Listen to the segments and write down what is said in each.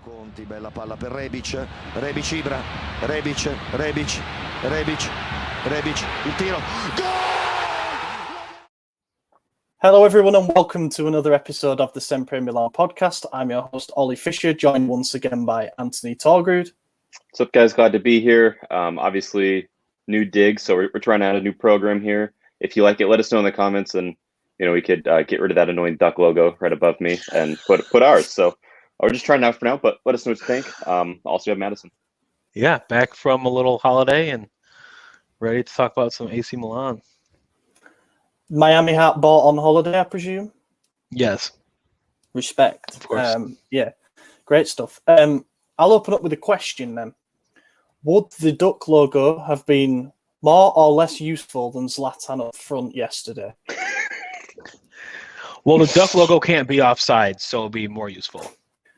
Conti, bella palla per Rebic, Rebic, il tiro, Hello everyone and welcome to another episode of the SempreMilan podcast. I'm your host Ollie Fisher, joined once again by Anthony Torgrud. What's up, guys? Glad to be here. Obviously, new dig, so we're trying to add a new program here. If you like it, let us know in the comments, and we could get rid of that annoying duck logo right above me and put ours. So we're just trying it out for now, but let us know what you think. Also, have Madison. Yeah, back from a little holiday and ready to talk about some AC Milan. Miami hat bought on holiday, I presume? Yes. Respect. Of course. Yeah, great stuff. I'll open up with a question then. Would the duck logo have been more or less useful than Zlatan up front yesterday? Well, the duck logo can't be offside, so it'll be more useful.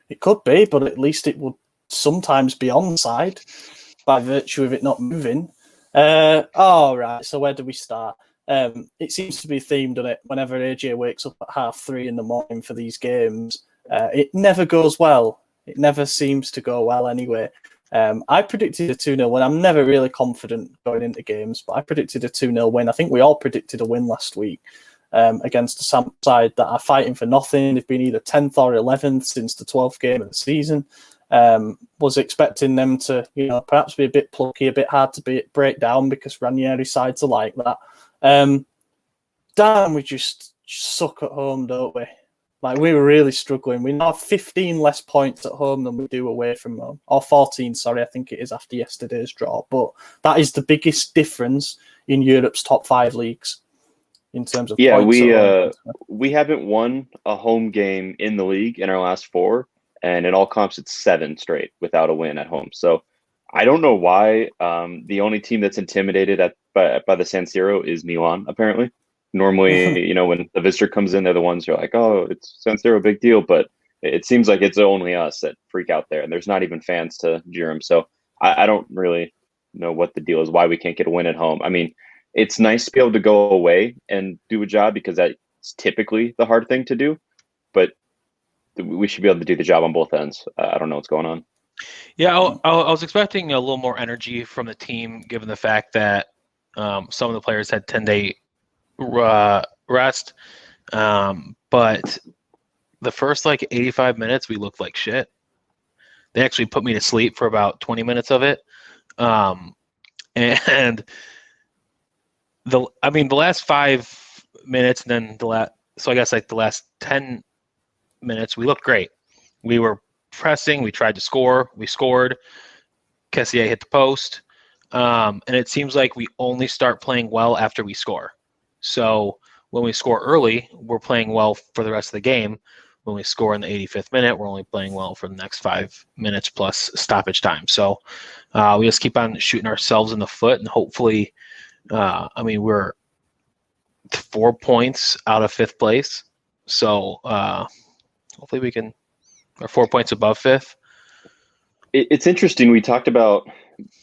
It could be, but at least it would sometimes be onside by virtue of it not moving. Right, so where do we start? It seems to be themed on it whenever AJ wakes up at 3:30 in the morning for these games. It never goes well. It never seems to go well anyway. I predicted a 2-0 win. I'm never really confident going into games, but I predicted a 2-0 win. I think we all predicted a win last week against a Samp side that are fighting for nothing. They've been either 10th or 11th since the 12th game of the season. Was expecting them to, perhaps be a bit plucky, a bit hard to break down because Ranieri sides are like that. Damn, we just suck at home, don't we? Like, we were really struggling. We now have 15 less points at home than we do away from home. Or 14, sorry, I think it is after yesterday's draw. But that is the biggest difference in Europe's top 5 leagues in terms of points. We haven't won a home game in the league in our last 4. And in all comps, it's 7 straight without a win at home. So I don't know why the only team that's intimidated by the San Siro is Milan, apparently. Normally, when the visitor comes in, they're the ones who are like, oh, it's San Siro, big deal. But it seems like it's only us that freak out there. And there's not even fans to jeer them. So I don't really know what the deal is, why we can't get a win at home. I mean, it's nice to be able to go away and do a job because that's typically the hard thing to do. But we should be able to do the job on both ends. I don't know what's going on. Yeah, I was expecting a little more energy from the team, given the fact that some of the players had 10-day rest. But the first 85 minutes, we looked like shit. They actually put me to sleep for about 20 minutes of it. And the last 5 minutes, and then the last 10 minutes, we looked great. We were pressing, we tried to score, we scored. Kessié hit the post. And it seems like we only start playing well after we score. So when we score early, we're playing well for the rest of the game. When we score in the 85th minute, we're only playing well for the next 5 minutes plus stoppage time. So we just keep on shooting ourselves in the foot, and hopefully, we're 4 points out of 5th place. So hopefully we can, or 4 points above 5th. It's interesting. We talked about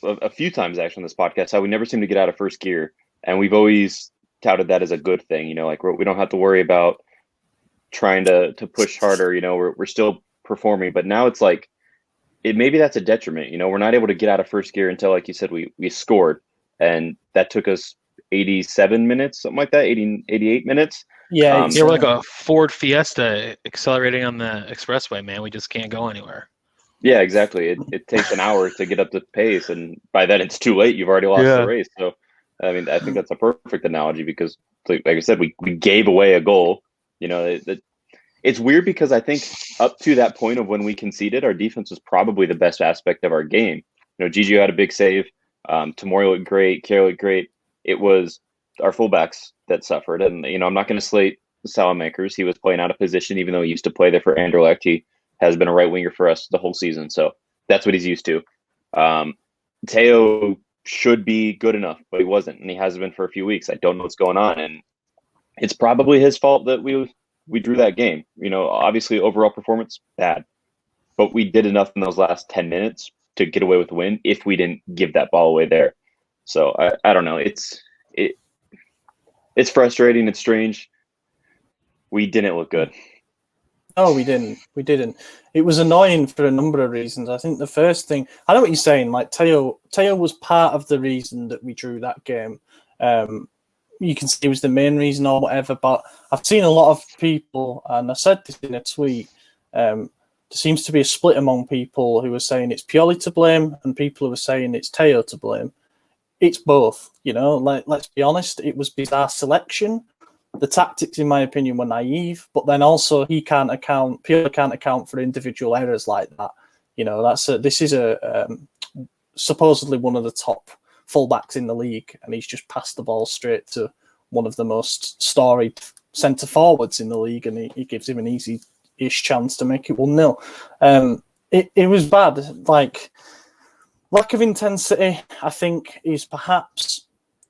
a few times actually on this podcast how we never seem to get out of first gear, and we've always touted that as a good thing. We don't have to worry about trying to push harder. We're still performing, but now it's maybe that's a detriment. We're not able to get out of first gear until, like you said, we scored, and that took us 87 minutes, something like that, 88 minutes. Yeah, we're like a Ford Fiesta accelerating on the expressway, man. We just can't go anywhere. Yeah, exactly. It takes an hour to get up to pace, and by then it's too late. You've already lost the race. So, I think that's a perfect analogy because, like I said, we gave away a goal. It's weird because I think up to that point of when we conceded, our defense was probably the best aspect of our game. Gigio had a big save. Tomori looked great. Kjær looked great. It was our fullbacks that suffered. And, I'm not going to slate Salamakers. He was playing out of position, even though he used to play there for Anderlecht. He has been a right winger for us the whole season. So that's what he's used to. Theo should be good enough, but he wasn't. And he hasn't been for a few weeks. I don't know what's going on. And it's probably his fault that we drew that game. Obviously overall performance, bad. But we did enough in those last 10 minutes to get away with the win if we didn't give that ball away there. So I don't know. It's frustrating. It's strange. We didn't look good. No, we didn't. We didn't. It was annoying for a number of reasons. I think the first thing, I know what you're saying. Like Theo was part of the reason that we drew that game. You can say it was the main reason or whatever, but I've seen a lot of people, and I said this in a tweet. There seems to be a split among people who are saying it's Pioli to blame and people who are saying it's Theo to blame. It's both, let's be honest. It was bizarre selection. The tactics, in my opinion, were naive, but then also Pioli can't account for individual errors like that. This is supposedly one of the top fullbacks in the league, and he's just passed the ball straight to one of the most storied centre forwards in the league, and he gives him an easy-ish chance to make it 1-0. It was bad. Like, lack of intensity, I think, is perhaps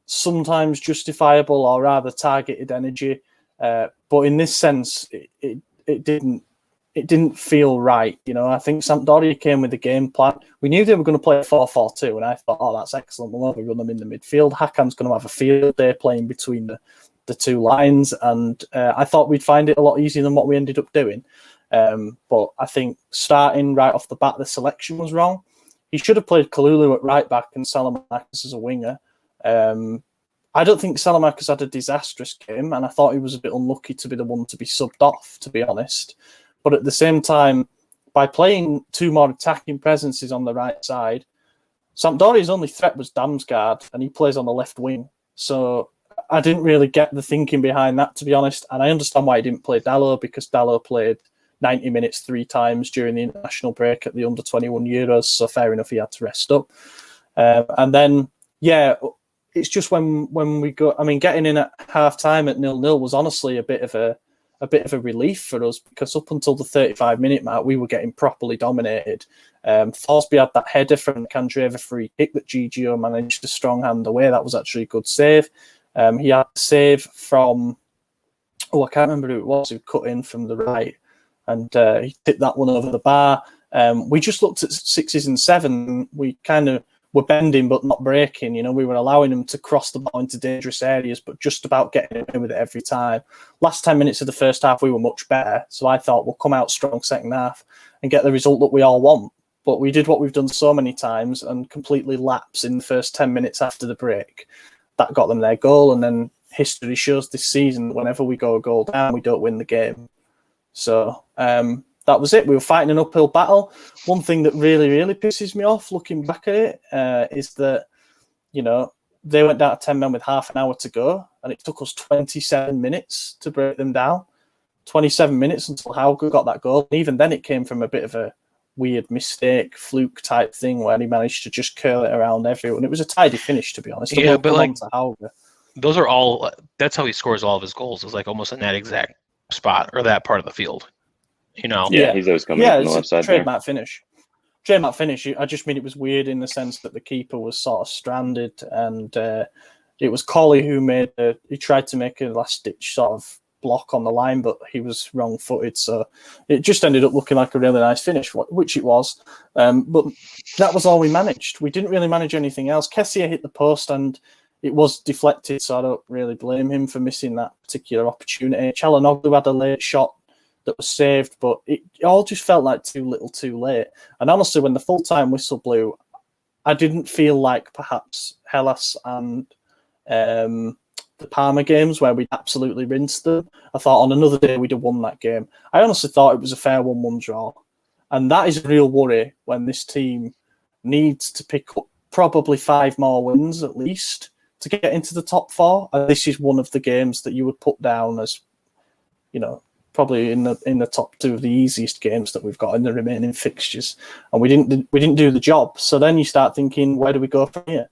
sometimes justifiable, or rather targeted energy. But in this sense, it didn't feel right. I think Sampdoria came with a game plan. We knew they were going to play a 4-4-2, and I thought, oh, that's excellent. We'll overrun them in the midfield. Hakan's going to have a field day playing between the two lines, and I thought we'd find it a lot easier than what we ended up doing. But I think starting right off the bat, the selection was wrong. He should have played Kalulu at right back and Salamakis as a winger. I don't think Salamakis had a disastrous game, and I thought he was a bit unlucky to be the one to be subbed off, to be honest. But at the same time, by playing two more attacking presences on the right side, Sampdoria's only threat was Damsgaard, and he plays on the left wing. So I didn't really get the thinking behind that, to be honest. And I understand why he didn't play Dalot, because Dalot played 90 minutes 3 times during the international break at the under-21 Euros. So fair enough, he had to rest up. And then, it's just when we go. I mean, getting in at half time at 0-0 was honestly a bit of a relief for us, because up until the 35-minute mark, we were getting properly dominated. Thorsby had that header from the Candreva free kick that Gigio managed to strong hand away. That was actually a good save. He had a save from, I can't remember who it was, who cut in from the right, and he tipped that one over the bar. We just looked at 6s and 7. We kind of were bending but not breaking. We were allowing them to cross the ball into dangerous areas, but just about getting away with it every time. Last 10 minutes of the first half, we were much better. So I thought we'll come out strong second half and get the result that we all want. But we did what we've done so many times and completely lapse in the first 10 minutes after the break. That got them their goal. And then history shows this season, whenever we go a goal down, we don't win the game. So, that was it. We were fighting an uphill battle. One thing that really, really pisses me off looking back at it is that, they went down to 10 men with half an hour to go, and it took us 27 minutes to break them down. 27 minutes until Hauge got that goal. And even then, it came from a bit of a weird mistake, fluke type thing where he managed to just curl it around everyone. It was a tidy finish, to be honest. Yeah, but like, those are all, that's how he scores all of his goals. It's like almost in that exact spot or that part of the field. Yeah, he's always coming from the left side. Trademark finish. Trademark finish. I just mean it was weird in the sense that the keeper was sort of stranded, and it was Colley who he tried to make a last ditch sort of block on the line, but he was wrong footed, so it just ended up looking like a really nice finish, which it was. But that was all we managed. We didn't really manage anything else. Kessie hit the post and it was deflected, so I don't really blame him for missing that particular opportunity. Çalhanoğlu had a late shot that was saved, but it all just felt like too little too late. And honestly, when the full-time whistle blew, I didn't feel like perhaps Hellas and the Parma games where we'd absolutely rinsed them. I thought on another day we'd have won that game. I honestly thought it was a fair 1-1 draw. And that is a real worry when this team needs to pick up probably 5 more wins at least to get into the top 4. And this is one of the games that you would put down as, probably in the top 2 of the easiest games that we've got in the remaining fixtures, and we didn't do the job. So then you start thinking, where do we go from here?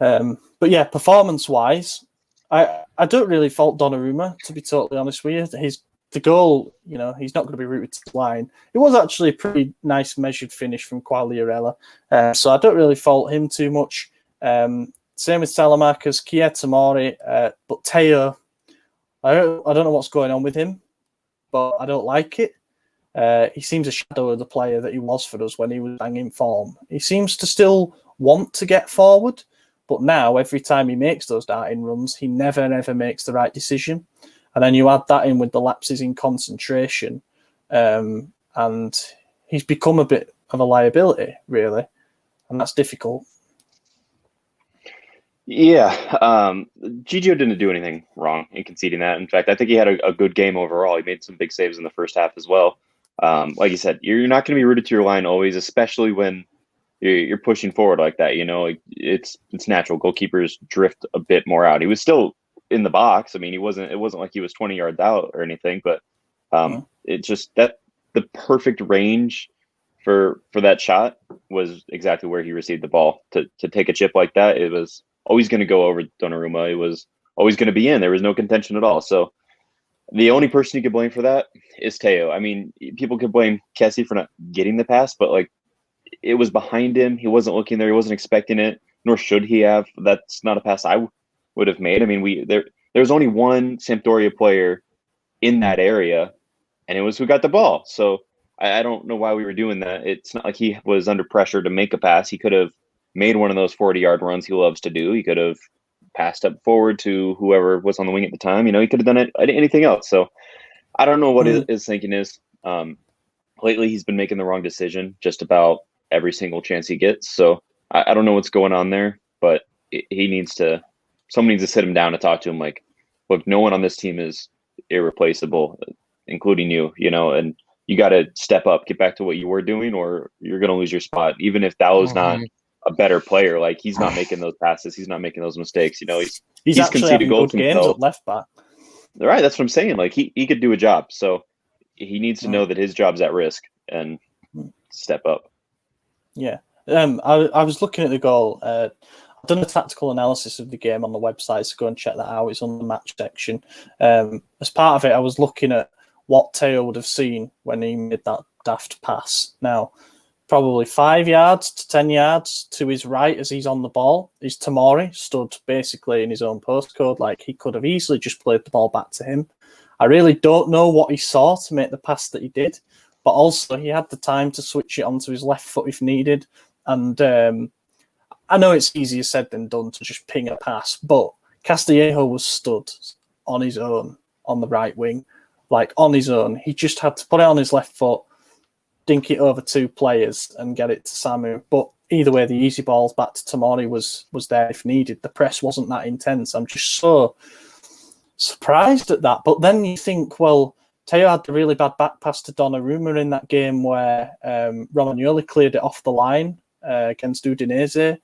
But yeah, performance wise, I don't really fault Donnarumma, to be totally honest with you. The goal, he's not going to be rooted to the line. It was actually a pretty nice measured finish from Quagliarella, so I don't really fault him too much. Same with Salamakis, Kier Tamori, but Theo, I don't know what's going on with him, but I don't like it. He seems a shadow of the player that he was for us when he was banging form. He seems to still want to get forward, but now every time he makes those darting runs, he never, ever makes the right decision. And then you add that in with the lapses in concentration. and he's become a bit of a liability, really, and that's difficult. Yeah, Gigio didn't do anything wrong in conceding that. In fact, I think he had a good game overall. He made some big saves in the first half as well. Like you said, you're not going to be rooted to your line always, especially when you're pushing forward like that. It's natural. Goalkeepers drift a bit more out. He was still in the box. I mean, it wasn't like he was 20 yards out or anything, but it just that the perfect range for that shot was exactly where he received the ball. To take a chip like that, it was always going to go over Donnarumma. It was always going to be in. There was no contention at all. So the only person you could blame for that is Theo. I mean, people could blame Kessie for not getting the pass, but like it was behind him. He wasn't looking there. He wasn't expecting it, nor should he have. That's not a pass I would have made. I mean, there was only one Sampdoria player in that area, and it was who got the ball. So I don't know why we were doing that. It's not like he was under pressure to make a pass. He could have made one of those 40-yard runs he loves to do. He could have passed up forward to whoever was on the wing at the time. He could have done anything else. So I don't know what his thinking is. Lately, he's been making the wrong decision just about every single chance he gets. So I don't know what's going on there, but someone needs to sit him down and talk to him like, look, no one on this team is irreplaceable, including you, and you got to step up, get back to what you were doing, or you're going to lose your spot. Even if that was not a better player, like he's not making those passes, he's not making those mistakes. He's actually conceded goals good games at left back. Right, that's what I'm saying. Like he could do a job, so he needs to know that his job's at risk and step up. Yeah. I was looking at the goal. I've done a tactical analysis of the game on the website, so go and check that out. It's on the match section. As part of it, I was looking at what Theo would have seen when he made that daft pass. Now, probably 5 yards to 10 yards to his right as he's on the ball is Tomori, stood basically in his own postcode. Like he could have easily just played the ball back to him. I really don't know what he saw to make the pass that he did, but also he had the time to switch it onto his left foot if needed. And I know it's easier said than done to just ping a pass, but Castillejo was stood on his own on the right wing, like on his own. He just had to put it on his left foot, dink it over two players and get it to Samu. But either way, the easy balls back to Tomori was there if needed. The press wasn't that intense. I'm just so surprised at that. But then you think, well, Theo had the really bad back pass to Donnarumma in that game where Romagnoli cleared it off the line against Udinese.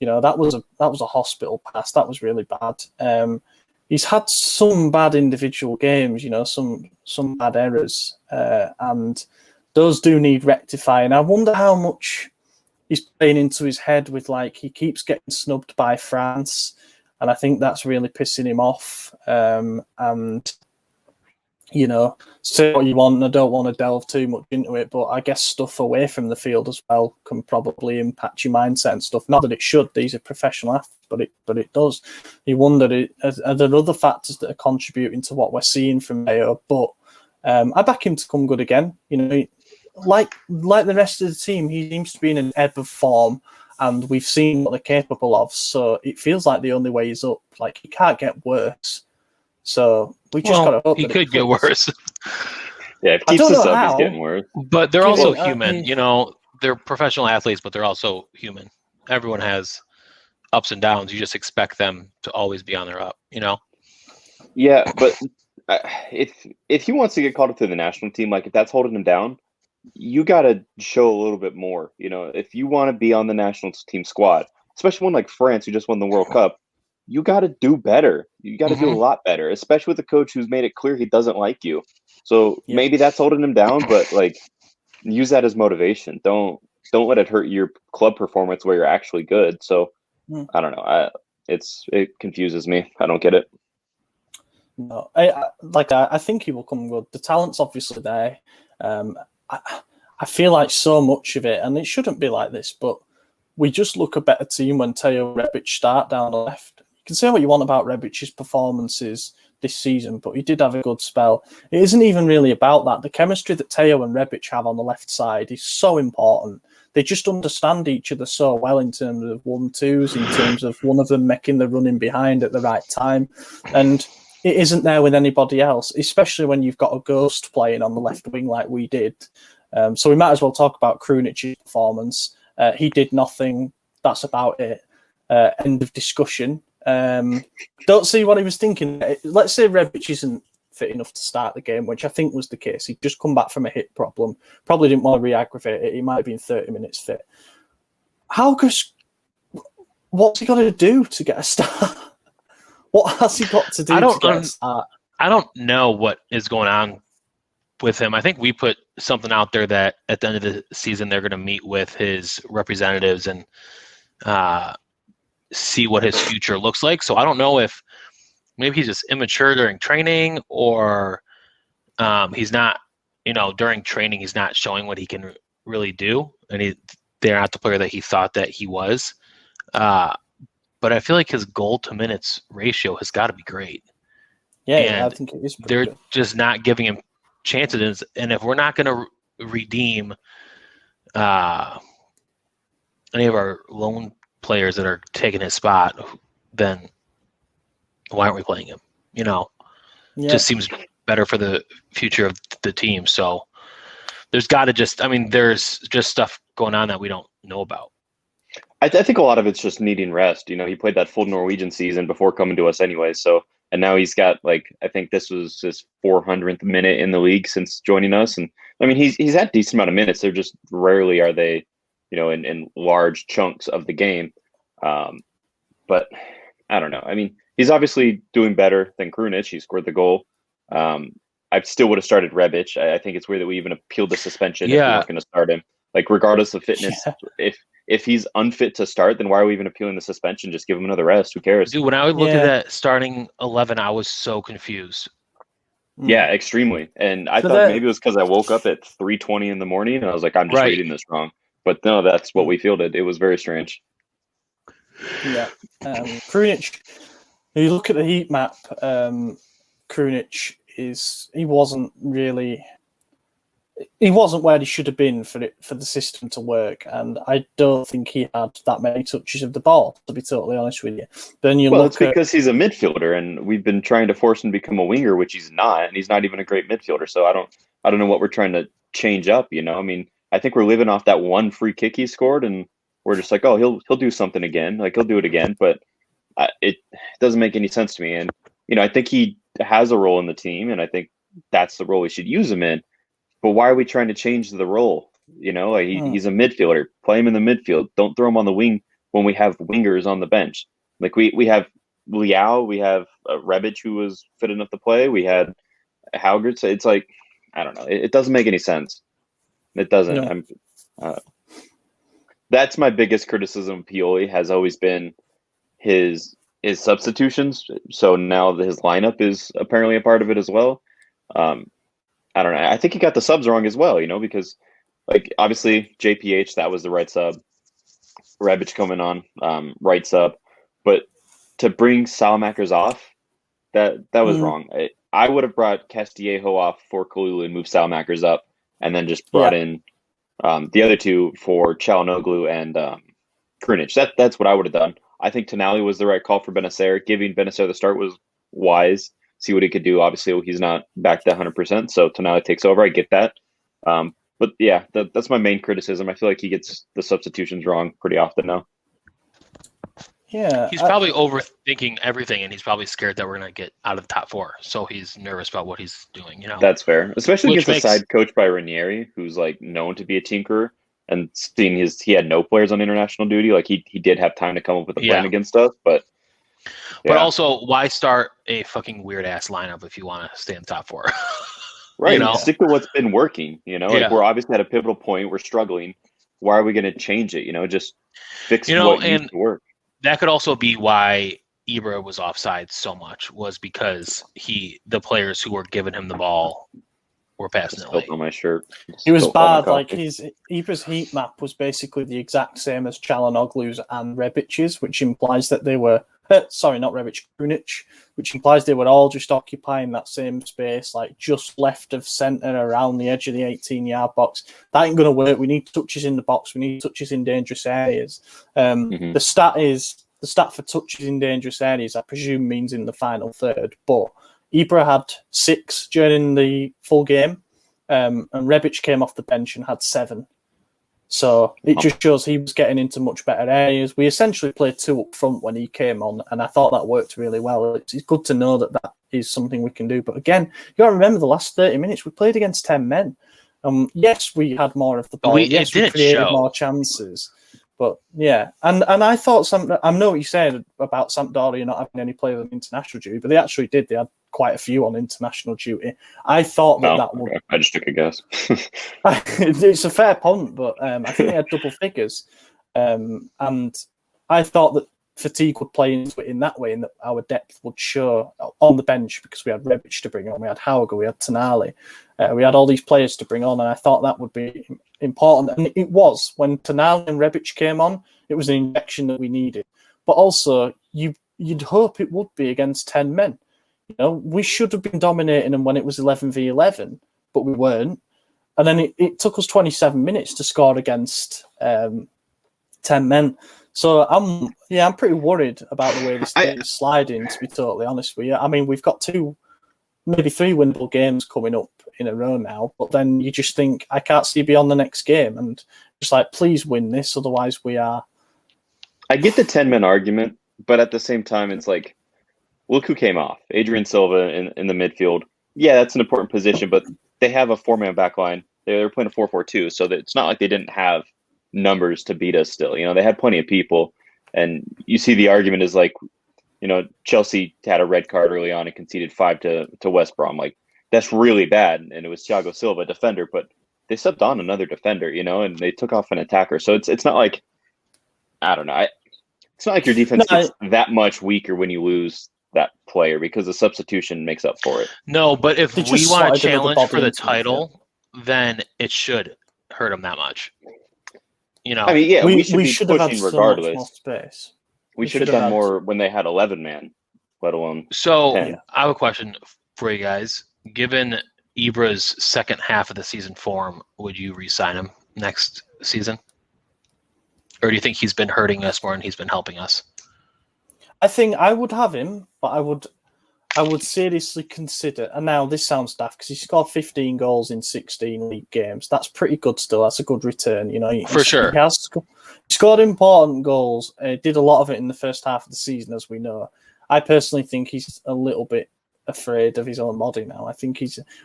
That was a hospital pass. That was really bad. He's had some bad individual games, some bad errors, and those do need rectifying. I wonder how much he's playing into his head with, like, he keeps getting snubbed by France, and I think that's really pissing him off. Say what you want, and I don't want to delve too much into it, but I guess stuff away from the field as well can probably impact your mindset and stuff. Not that it should, these are professional athletes, but it does. You wonder, are there other factors that are contributing to what we're seeing from Theo? But I back him to come good again. Like the rest of the team, he seems to be in an ebb of form, and we've seen what they're capable of. So it feels like the only way is up. Like, he can't get worse. So we just got to hope he could get worse. Yeah, if he keeps this up, he's getting worse. But they're also human. They're professional athletes, but they're also human. Everyone has ups and downs. You just expect them to always be on their up. Yeah, but if he wants to get called up to the national team, like if that's holding him down, you got to show a little bit more. If you want to be on the national team squad, especially one like France who just won the World Cup, you got to do better. You got to do a lot better, especially with a coach who's made it clear he doesn't like you. So maybe that's holding him down, but like use that as motivation. Don't let it hurt your club performance where you're actually good. So I don't know. It confuses me. I don't get it. No, I think he will come good. The talent's obviously there. I feel like so much of it, and it shouldn't be like this, but we just look a better team when Theo and Rebic start down the left. You can say what you want about Rebic's performances this season, but he did have a good spell. It isn't even really about that. The chemistry that Theo and Rebic have on the left side is so important. They just understand each other so well in terms of 1-2s, in terms of one of them making the running behind at the right time. And it isn't there with anybody else, especially when you've got a ghost playing on the left wing like we did. So we might as well talk about Krunich's performance. He did nothing. That's about it. End of discussion. Don't see what he was thinking. Let's say Rebic isn't fit enough to start the game, which I think was the case. He'd just come back from a hip problem. Probably didn't want to re-aggravate it. He might have been 30 minutes fit. Hauge, what's he got to do to get a start? What has he got to do to get a start? I don't know what is going on with him. I think we put something out there that at the end of the season they're going to meet with his representatives and see what his future looks like. So I don't know if maybe he's just immature during training, or he's not, during training he's not showing what he can really do, and they're not the player that he thought that he was. But I feel like his goal to minutes ratio has got to be great. Yeah, I think it is. They're good. just not giving him chances, and if we're not going to redeem any of our lone players that are taking his spot, then why aren't we playing him? Just seems better for the future of the team. So there's got to there's just stuff going on that we don't know about. I think a lot of it's just needing rest. He played that full Norwegian season before coming to us anyway. So, and now he's got I think this was his 400th minute in the league since joining us. And he's had a decent amount of minutes. They're just rarely are they, in large chunks of the game. But I don't know. He's obviously doing better than Krunich. He scored the goal. I still would have started Rebic. I think it's weird that we even appealed the suspension if we weren't going to start him. Regardless of fitness, if he's unfit to start, then why are we even appealing the suspension? Just give him another rest. Who cares? Dude, when I would look at that starting 11, I was so confused. Yeah, extremely. And I thought maybe it was because I woke up at 3:20 in the morning and I was like, I'm just reading this wrong. But no, that's what we fielded. It was very strange. Yeah. Krunich, you look at the heat map, Krunich he wasn't where he should have been for the system to work, and I don't think he had that many touches of the ball, to be totally honest with you. Then it's because he's a midfielder, and we've been trying to force him to become a winger, which he's not, and he's not even a great midfielder. So I don't know what we're trying to change up. I think we're living off that one free kick he scored, and we're just like, oh, he'll do something again, he'll do it again, but it doesn't make any sense to me. And I think he has a role in the team, and I think that's the role we should use him in. But why are we trying to change the role? He's a midfielder. Play him in the midfield. Don't throw him on the wing when we have wingers on the bench. We have Liao, we have Rebic, who was fit enough to play. We had Hauge. So it's I don't know. It doesn't make any sense. It doesn't. No. That's my biggest criticism of Pioli has always been his substitutions. So now his lineup is apparently a part of it as well. I don't know. I think he got the subs wrong as well, because obviously JPH, that was the right sub. Rebic coming on, right sub. But to bring Salamakers off, that was wrong. I would have brought Castillejo off for Kalulu and moved Salamakers up, and then just brought in the other two for Çalhanoğlu and Krunich. That's what I would have done. I think Tonali was the right call for Benacer. Giving Benacer the start was wise. See what he could do. Obviously, he's not back to 100%, so Tonali takes over. I get that. But yeah, that's my main criticism. I feel like he gets the substitutions wrong pretty often now. Yeah. He's probably overthinking everything, and he's probably scared that we're going to get out of the top four. So he's nervous about what he's doing, That's fair. Especially against a side coached by Ranieri, who's known to be a tinkerer, and seeing he had no players on international duty. He did have time to come up with a plan against us, but also, why start a fucking weird ass lineup if you want to stay in the top four? Right. Stick to what's been working. We're obviously at a pivotal point. We're struggling. Why are we going to change it? Just fix what needs to work. That could also be why Ibra was offside so much, was because the players who were giving him the ball were passing it late. On my shirt. It was bad. Ibra's heat map was basically the exact same as Çalhanoğlu's and Rebic's, which implies that they were not Rebic, Krunich, which implies they were all just occupying that same space, just left of centre around the edge of the 18-yard box. That ain't going to work. We need touches in the box. We need touches in dangerous areas. The stat for touches in dangerous areas, I presume, means in the final third, but Ibra had 6 during the full game, and Rebic came off the bench and had 7. So it just shows he was getting into much better areas. We essentially played 2 up front when he came on, and I thought that worked really well. It's good to know that that is something we can do. But again, you got to remember the last 30 minutes, we played against 10 men. Yes, we had more of the ball. We created more chances. But yeah, and I thought I know what you said about Sampdoria not having any players on international duty, but they actually did. They had quite a few on international duty. I thought that would. I just took a guess. It's a fair point, but I think they had double figures, and I thought that fatigue would play into it in that way, and that our depth would show on the bench because we had Rebic to bring on, we had Hauge, we had Tonali, we had all these players to bring on, and I thought that would be important, and it was. When Tonali and Rebic came on, it was an injection that we needed, but also you'd hope it would be against 10 men. You know, we should have been dominating them when it was 11v11, but we weren't, and then it took us 27 minutes to score against 10 men. So I'm pretty worried about the way this thing is sliding, to be totally honest with you. I mean, we've got 2, maybe 3 winnable games coming up in a row now, but then you just think, I can't see beyond the next game, and just like, please win this, otherwise we are. I get the 10-man argument, but at the same time, it's like, look who came off. Adrian Silva in the midfield. Yeah, that's an important position, but they have a 4-man back line. They're playing a 4-4-2, so that it's not like they didn't have numbers to beat us still. You know, they had plenty of people, and you see the argument is like, you know, Chelsea had a red card early on and conceded 5 to West Brom. Like, that's really bad, and it was Thiago Silva, defender, but they subbed on another defender, you know, and they took off an attacker. So it's not like, I don't know, it's not like your defense gets that much weaker when you lose that player, because the substitution makes up for it. No, but if we want to challenge for the title, then it should hurt them that much. You know, I mean, yeah, we should be have pushing had regardless. So much more space. We should have done more when they had 11-man, let alone. So 10. I have a question for you guys. Given Ibra's second half of the season form, would you re-sign him next season, or do you think he's been hurting us more and he's been helping us? I think I would have him, but I would seriously consider, and now this sounds daft because he scored 15 goals in 16 league games. That's pretty good still. That's a good return, you know. For sure. He has scored important goals. Did a lot of it in the first half of the season, as we know. I personally think he's a little bit afraid of his own body now. I think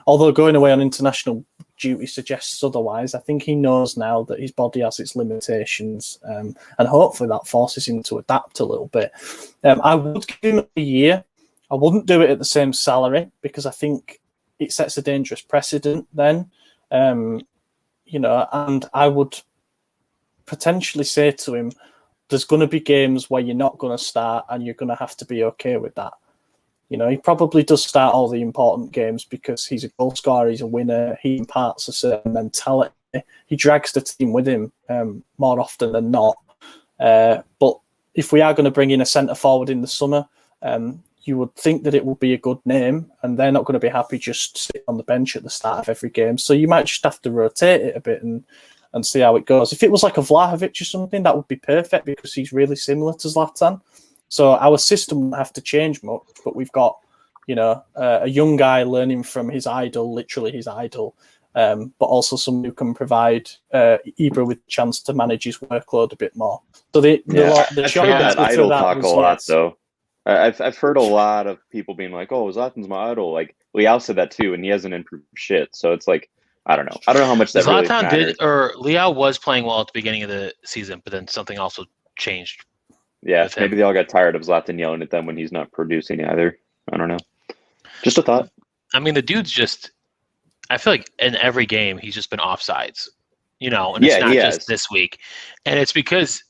although going away on international duty suggests otherwise, I think he knows now that his body has its limitations, and hopefully that forces him to adapt a little bit. I would give him a year. I wouldn't do it at the same salary because I think it sets a dangerous precedent then. You know, and I would potentially say to him, there's going to be games where you're not going to start and you're going to have to be okay with that. You know, he probably does start all the important games because he's a goal scorer, he's a winner, he imparts a certain mentality. He drags the team with him more often than not. But if we are going to bring in a centre-forward in the summer, you would think that it would be a good name, and they're not going to be happy just sitting on the bench at the start of every game. So you might just have to rotate it a bit and see how it goes. If it was like a Vlahovic or something, that would be perfect because he's really similar to Zlatan. So our system won't have to change much, but we've got, you know, a young guy learning from his idol, literally his idol, but also someone who can provide Ibra with a chance to manage his workload a bit more. So the short heard that idol talk a lot, yes. though. I've heard a lot of people being like, "Oh, Zlatan's my idol." Like Leao said that too, and he hasn't improved shit. So it's like, I don't know. I don't know how much that really matters. Leao was playing well at the beginning of the season, but then something also changed. Yeah, maybe they all got tired of Zlatan yelling at them when he's not producing either. I don't know. Just a thought. I mean, the dude's just, I feel like in every game he's just been offsides, you know, and it's not just this week. And it's because,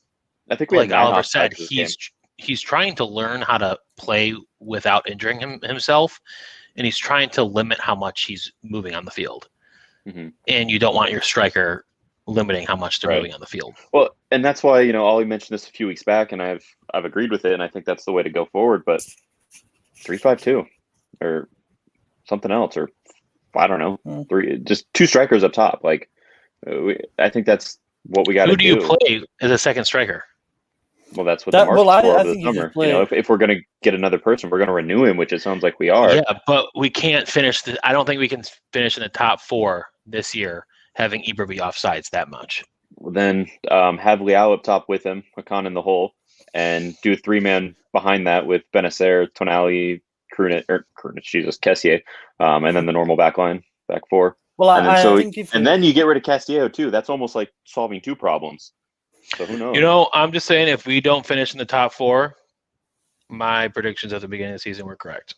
I think like Oliver said, he's trying to learn how to play without injuring himself, and he's trying to limit how much he's moving on the field. Mm-hmm. And you don't want your striker limiting how much they're moving on the field. Well, and that's why, you know, Ollie mentioned this a few weeks back, and I've agreed with it, and I think that's the way to go forward. But 3-5-2 or something else, or I don't know, just 2 strikers up top. Like, I think that's what we got to do. Who do you play as a second striker? Well, that's what the market's for over the think if you summer. play- If we're going to get another person, we're going to renew him, which it sounds like we are. Yeah, but we can't finish. I don't think we can finish in the top 4 this year, having Ibra be offsides that much. Well, then have Leao up top with him, Hakan in the hole, and do a 3-man behind that with Benacer, Tonali, Kessié, and then the normal back line, back 4. Well, and then, I think and then you get rid of Castillo too. That's almost like solving 2 problems. So who knows? I'm just saying, if we don't finish in the top 4, my predictions at the beginning of the season were correct.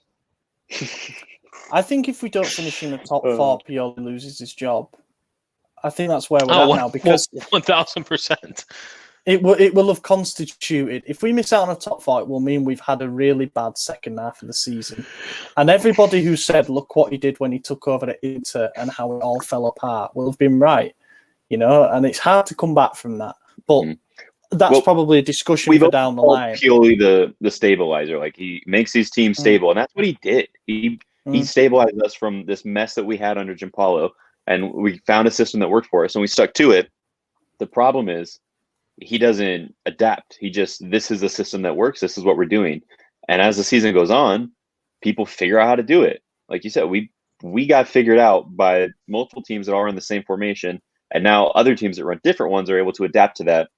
I think if we don't finish in the top 4, Pioli loses his job. I think that's where we're at now, because 1,000%. it will have constituted. If we miss out on a top 4, it will mean we've had a really bad second half of the season. And everybody who said, "Look what he did when he took over at Inter and how it all fell apart," will have been right. And it's hard to come back from that. But that's probably a discussion for down the line. Purely the stabilizer, like he makes these teams stable, and that's what he did. He stabilized us from this mess that we had under Giampaolo, and we found a system that worked for us, and we stuck to it. The problem is he doesn't adapt. This is the system that works. This is what we're doing, and as the season goes on, people figure out how to do it. Like you said, we got figured out by multiple teams that are in the same formation. And now other teams that run different ones are able to adapt to that,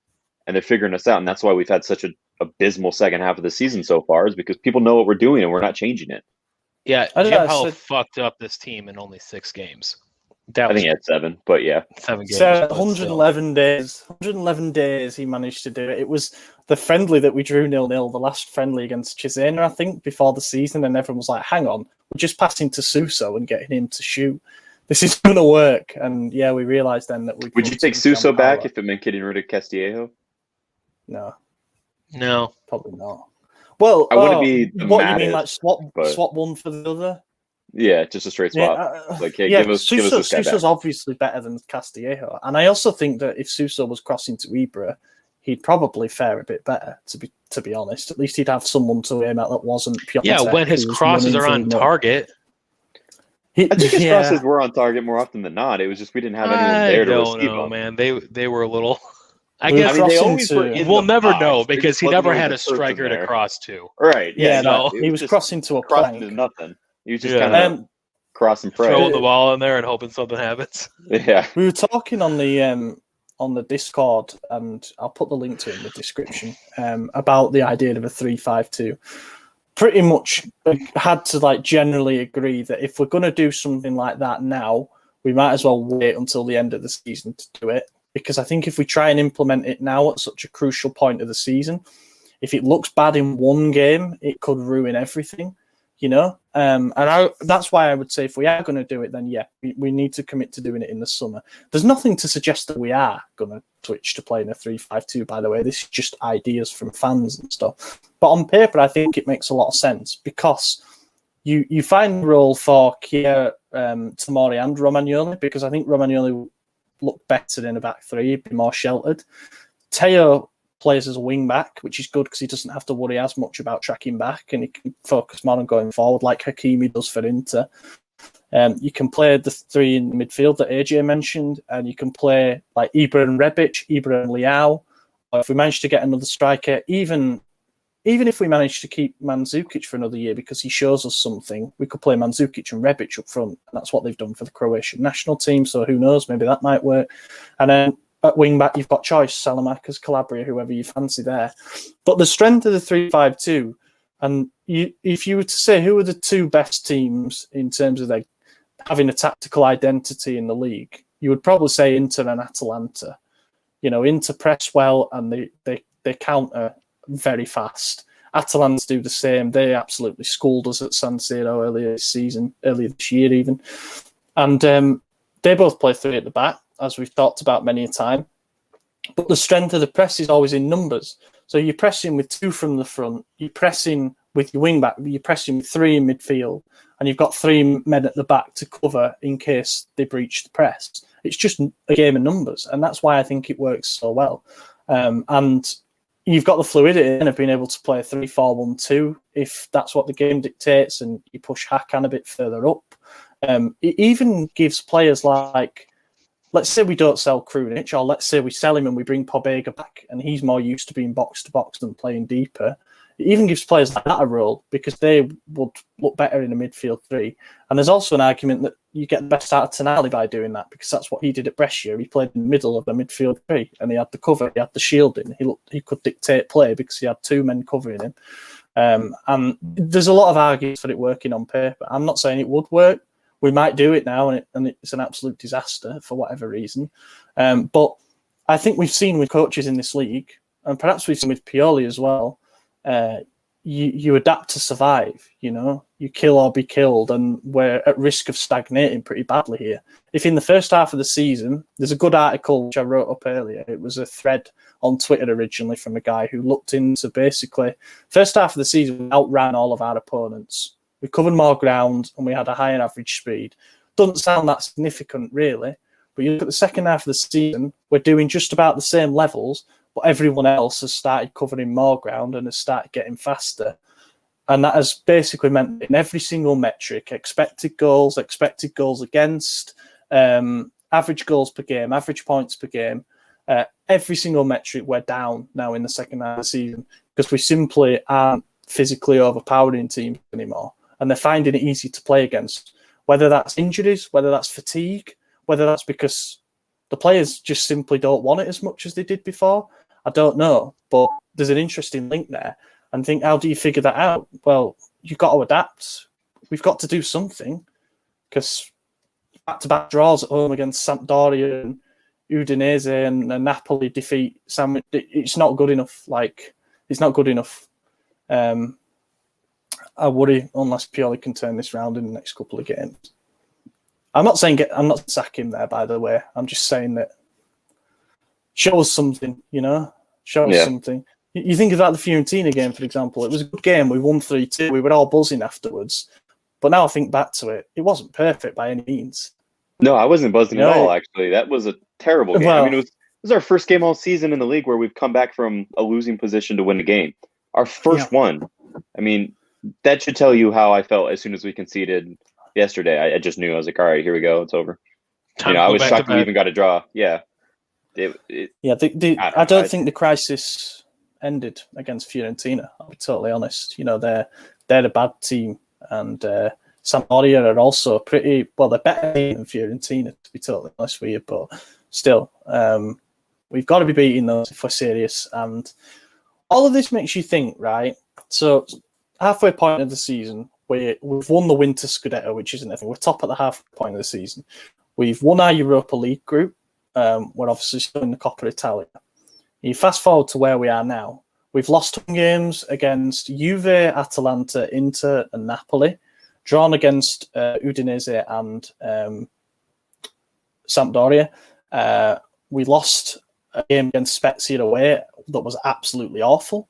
and they're figuring us out. And that's why we've had such an abysmal second half of the season so far, is because people know what we're doing and we're not changing it. Yeah, Giampaolo fucked up this team in only 6 games. I think he had 7, but yeah. 7 games. 111 days. 111 days he managed to do it. It was the friendly that we drew 0-0, the last friendly against Cesena, I think, before the season, and everyone was like, hang on, we're just passing to Suso and getting him to shoot. This is going to work. And yeah, we realised then that we... Would you take Suso back if it meant getting rid of Castillejo? No. Probably not. Well, I wouldn't be the what maddest, you mean, like swap one for the other? Yeah, just a straight swap. Give us this guy Suso's back. Obviously better than Castillejo. And I also think that if Suso was crossing to Ibra, he'd probably fare a bit better, to be honest. At least he'd have someone to aim at that wasn't Piontek. Yeah, when his crosses are on target... I think his crosses were on target more often than not. It was just we didn't have anyone there to receive them. Man. They were a little... they always were we'll never know, because he never had a striker to cross to. Right. Yeah, he was crossing to a plank. Crossing to nothing. He was just kind of crossing pray. Throwing the ball in there and hoping something happens. Yeah. We were talking on the Discord, and I'll put the link to it in the description, about the idea of a 3-5-2. Pretty much had to generally agree that if we're going to do something like that now, we might as well wait until the end of the season to do it. Because I think if we try and implement it now at such a crucial point of the season, if it looks bad in one game, it could ruin everything, that's why I would say if we are going to do it, then we need to commit to doing it in the summer. There's nothing to suggest that we are going to switch to playing a 3-5-2, by the way. This is just ideas from fans and stuff. But on paper, I think it makes a lot of sense, because you find a role for Kier, Tomori and Romagnoli, because I think Romagnoli look better in a back 3, be more sheltered. Theo plays as a wing back, which is good because he doesn't have to worry as much about tracking back, and he can focus more on going forward like Hakimi does for Inter. You can play the 3 in midfield that AJ mentioned, and you can play like Ibra and Rebic, Ibra and Leao. Or if we manage to get another striker, even if we manage to keep Mandzukic for another year because he shows us something, we could play Mandzukic and Rebic up front. And that's what they've done for the Croatian national team. So who knows? Maybe that might work. And then at wing back, you've got choice, Salamanca's, Calabria, whoever you fancy there. But the strength of the 3-5-2, and if you were to say who are the 2 best teams in terms of their having a tactical identity in the league, you would probably say Inter and Atalanta. Inter press well and they counter very fast. Atalanta do the same. They absolutely schooled us at San Siro earlier this year even. And they both play 3 at the back, as we've talked about many a time. But the strength of the press is always in numbers. So you're pressing with 2 from the front, you're pressing with your wing back, you're pressing with 3 in midfield, and you've got 3 men at the back to cover in case they breach the press. It's just a game of numbers, and that's why I think it works so well. And you've got the fluidity of being able to play 3-4-1-2 if that's what the game dictates, and you push Hakan a bit further up. It even gives players like let's say we don't sell Krunich, or let's say we sell him and we bring Pobega back, and he's more used to being box to box than playing deeper. It even gives players like that a role because they would look better in a midfield three. And there's also an argument that you get the best out of Tonali by doing that, because that's what he did at Brescia. He played in the middle of the midfield three, and he had the cover, he had the shielding. He could dictate play because he had two men covering him. And there's a lot of arguments for it working on paper. I'm not saying it would work. We might do it now, and it's an absolute disaster for whatever reason. But I think we've seen with coaches in this league, and perhaps we've seen with Pioli as well, you adapt to survive, you kill or be killed, and we're at risk of stagnating pretty badly here. If in the first half of the season, there's a good article which I wrote up earlier. It was a thread on Twitter originally from a guy who looked into basically first half of the season, we outran all of our opponents. We covered more ground and we had a higher average speed. Doesn't sound that significant, really. But you look at the second half of the season, we're doing just about the same levels, but everyone else has started covering more ground and has started getting faster. And that has basically meant in every single metric, expected goals against, average goals per game, average points per game, every single metric we're down now in the second half of the season because we simply aren't physically overpowering teams anymore. And they're finding it easy to play against, whether that's injuries, whether that's fatigue, whether that's because the players just simply don't want it as much as they did before. I don't know, but there's an interesting link there. And think, how do you figure that out? Well, you've got to adapt. We've got to do something because back-to-back draws at home against Sampdoria and Udinese and Napoli defeat it's not good enough. It's not good enough. I worry unless Pioli can turn this round in the next couple of games. I'm not sacking him there, by the way. I'm just saying that show us something, show us something. You think about the Fiorentina game, for example. It was a good game. We won 3-2. We were all buzzing afterwards. But now I think back to it, it wasn't perfect by any means. No, I wasn't buzzing at all, actually. That was a terrible game. Well, it was our first game all season in the league where we've come back from a losing position to win a game. Our first one. That should tell you how I felt as soon as we conceded yesterday. I just knew. I was like, all right, here we go. It's over. I was shocked we even got a draw. Yeah. I don't think the crisis ended against Fiorentina. I'll be totally honest. They're a bad team, and Sampdoria are also they're better than Fiorentina, to be totally honest with you. But still, we've got to be beating those if we're serious. And all of this makes you think, right? So halfway point of the season, we've won the Winter Scudetto, which isn't anything. We're top at the halfway point of the season. We've won our Europa League group. We're obviously still in the Coppa Italia. You fast forward to where we are now. We've lost home games against Juve, Atalanta, Inter, and Napoli. Drawn against Udinese and Sampdoria. We lost a game against Spezia away that was absolutely awful.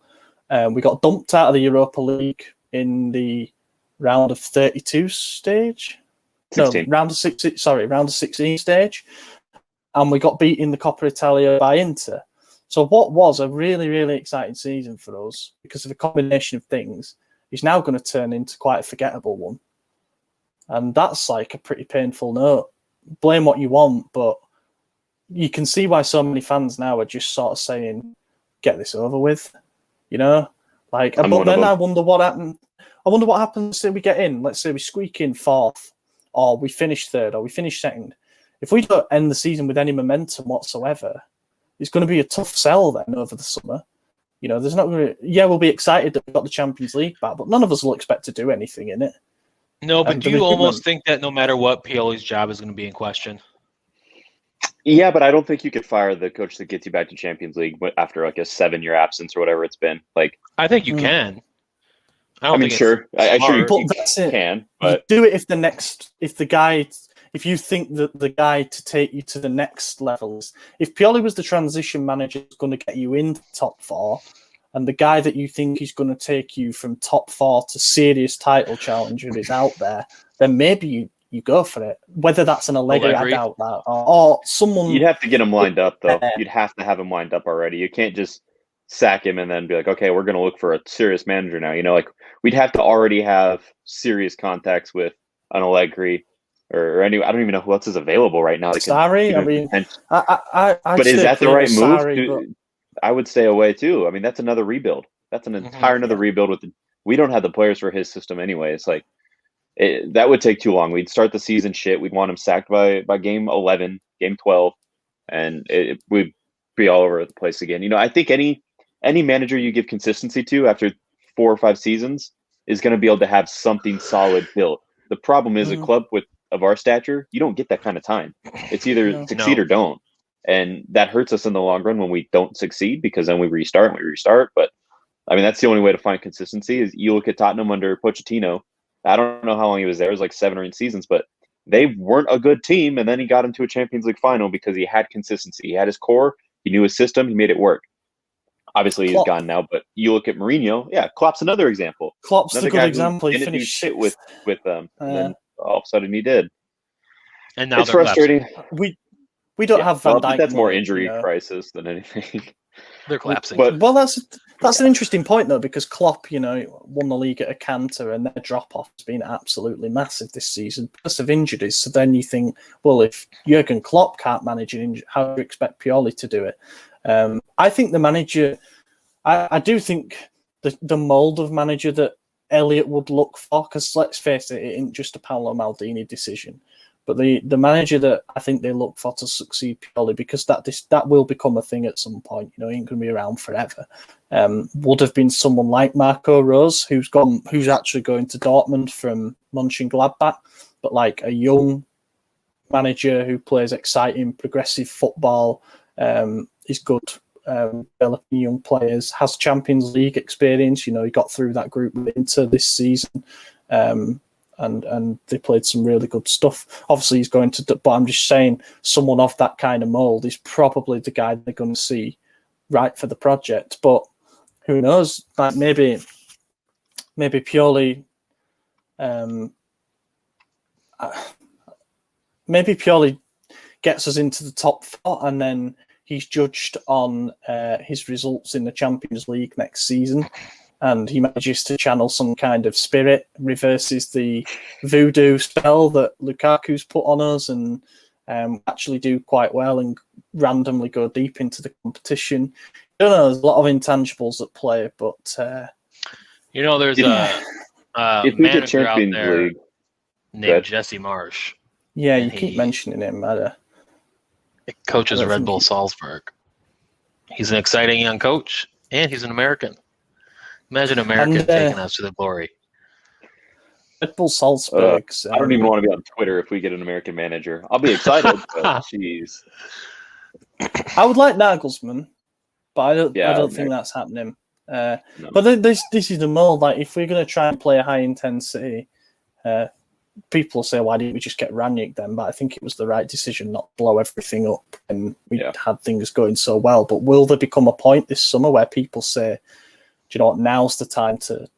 We got dumped out of the Europa League in the round of 32 stage. 16. No, round of 16 stage. And we got beat in the Coppa Italia by Inter. So what was a really, really exciting season for us, because of a combination of things, is now going to turn into quite a forgettable one. And that's like a pretty painful note. Blame what you want, but you can see why so many fans now are just sort of saying, get this over with. But then I wonder what happened. I wonder what happens if we get in. Let's say we squeak in fourth, or we finish third, or we finish second. If we don't end the season with any momentum whatsoever, it's going to be a tough sell then over the summer. There's not going to. Yeah, we'll be excited that we've got the Champions League back, but none of us will expect to do anything in it. No, but do you almost think that no matter what, Pioli's job is going to be in question? Yeah, but I don't think you could fire the coach that gets you back to Champions League after like a 7-year absence or whatever it's been. I think you can. I mean, sure. I sure you can. But you do it if you think that the guy to take you to the next levels. If Pioli was the transition manager who's going to get you into top 4, and the guy that you think is going to take you from top 4 to serious title challenger is out there, then maybe you go for it. Whether that's an Allegri, I doubt that, or someone. You'd have to get him lined up, though. You'd have to have him lined up already. You can't just sack him and then be like, okay, we're going to look for a serious manager now. We'd have to already have serious contacts with an Allegri or any. I don't even know who else is available right now. Sorry, I mean, but is that the right move? Sorry, but... I would stay away too. I mean, that's another rebuild. That's an entire another rebuild. We don't have the players for his system anyway. It's like that would take too long. We'd start the season shit. We'd want him sacked by game 11, game 12, and we'd be all over the place again. You know, I think any manager you give consistency to after 4 or 5 seasons is going to be able to have something solid built. The problem is a club of our stature, you don't get that kind of time. It's either succeed or don't. And that hurts us in the long run when we don't succeed, because then we restart. But I mean, that's the only way to find consistency. Is you look at Tottenham under Pochettino. I don't know how long he was there. It was like 7 or 8 seasons, but they weren't a good team. And then he got into a Champions League final because he had consistency. He had his core. He knew his system. He made it work. Obviously, he's gone now, but you look at Mourinho. Yeah, Klopp's another example. Klopp's a good example. He finished shit with them, and then all of a sudden he did. And now it's frustrating. We don't have Van Dijk. That's more injury crisis than anything. They're collapsing. But that's an interesting point though, because Klopp, won the league at a canter, and their drop off has been absolutely massive this season because of injuries. So then you think, well, if Jurgen Klopp can't manage an injury, how do you expect Pioli to do it? I think the manager, I do think the mould of manager that Elliott would look for, because let's face it, it ain't just a Paolo Maldini decision, but the manager that I think they look for to succeed Pioli, because that will become a thing at some point. He ain't going to be around forever. Would have been someone like Marco Rose, who's actually going to Dortmund from Mönchengladbach, but like a young manager who plays exciting, progressive football. Is good, developing young players, has Champions League experience. He got through that group with Inter this season, and they played some really good stuff. Obviously, he's going to, but I'm just saying, someone of that kind of mould is probably the guy they're going to see right for the project. But who knows? Like maybe Pioli, maybe Pioli gets us into the top 4, and then he's judged on his results in the Champions League next season, and he manages to channel some kind of spirit, reverses the voodoo spell that Lukaku's put on us, and actually do quite well and randomly go deep into the competition. I don't know, there's a lot of intangibles at play, but... there's a manager out there named Jesse Marsh. Yeah, you keep mentioning him, coaches Red Bull Salzburg. He's an exciting young coach, and he's an American. Imagine America taking us to the glory. Red Bull Salzburg. I don't even want to be on Twitter if we get an American manager. I'll be excited, but jeez. I would like Nagelsmann, but I don't think that's happening. No. But this is the mold. Like, if we're going to try and play a high intensity, people say, why didn't we just get Ranić then? But I think it was the right decision not to blow everything up, and we had things going so well. But will there become a point this summer where people say, do you know what, now's the time to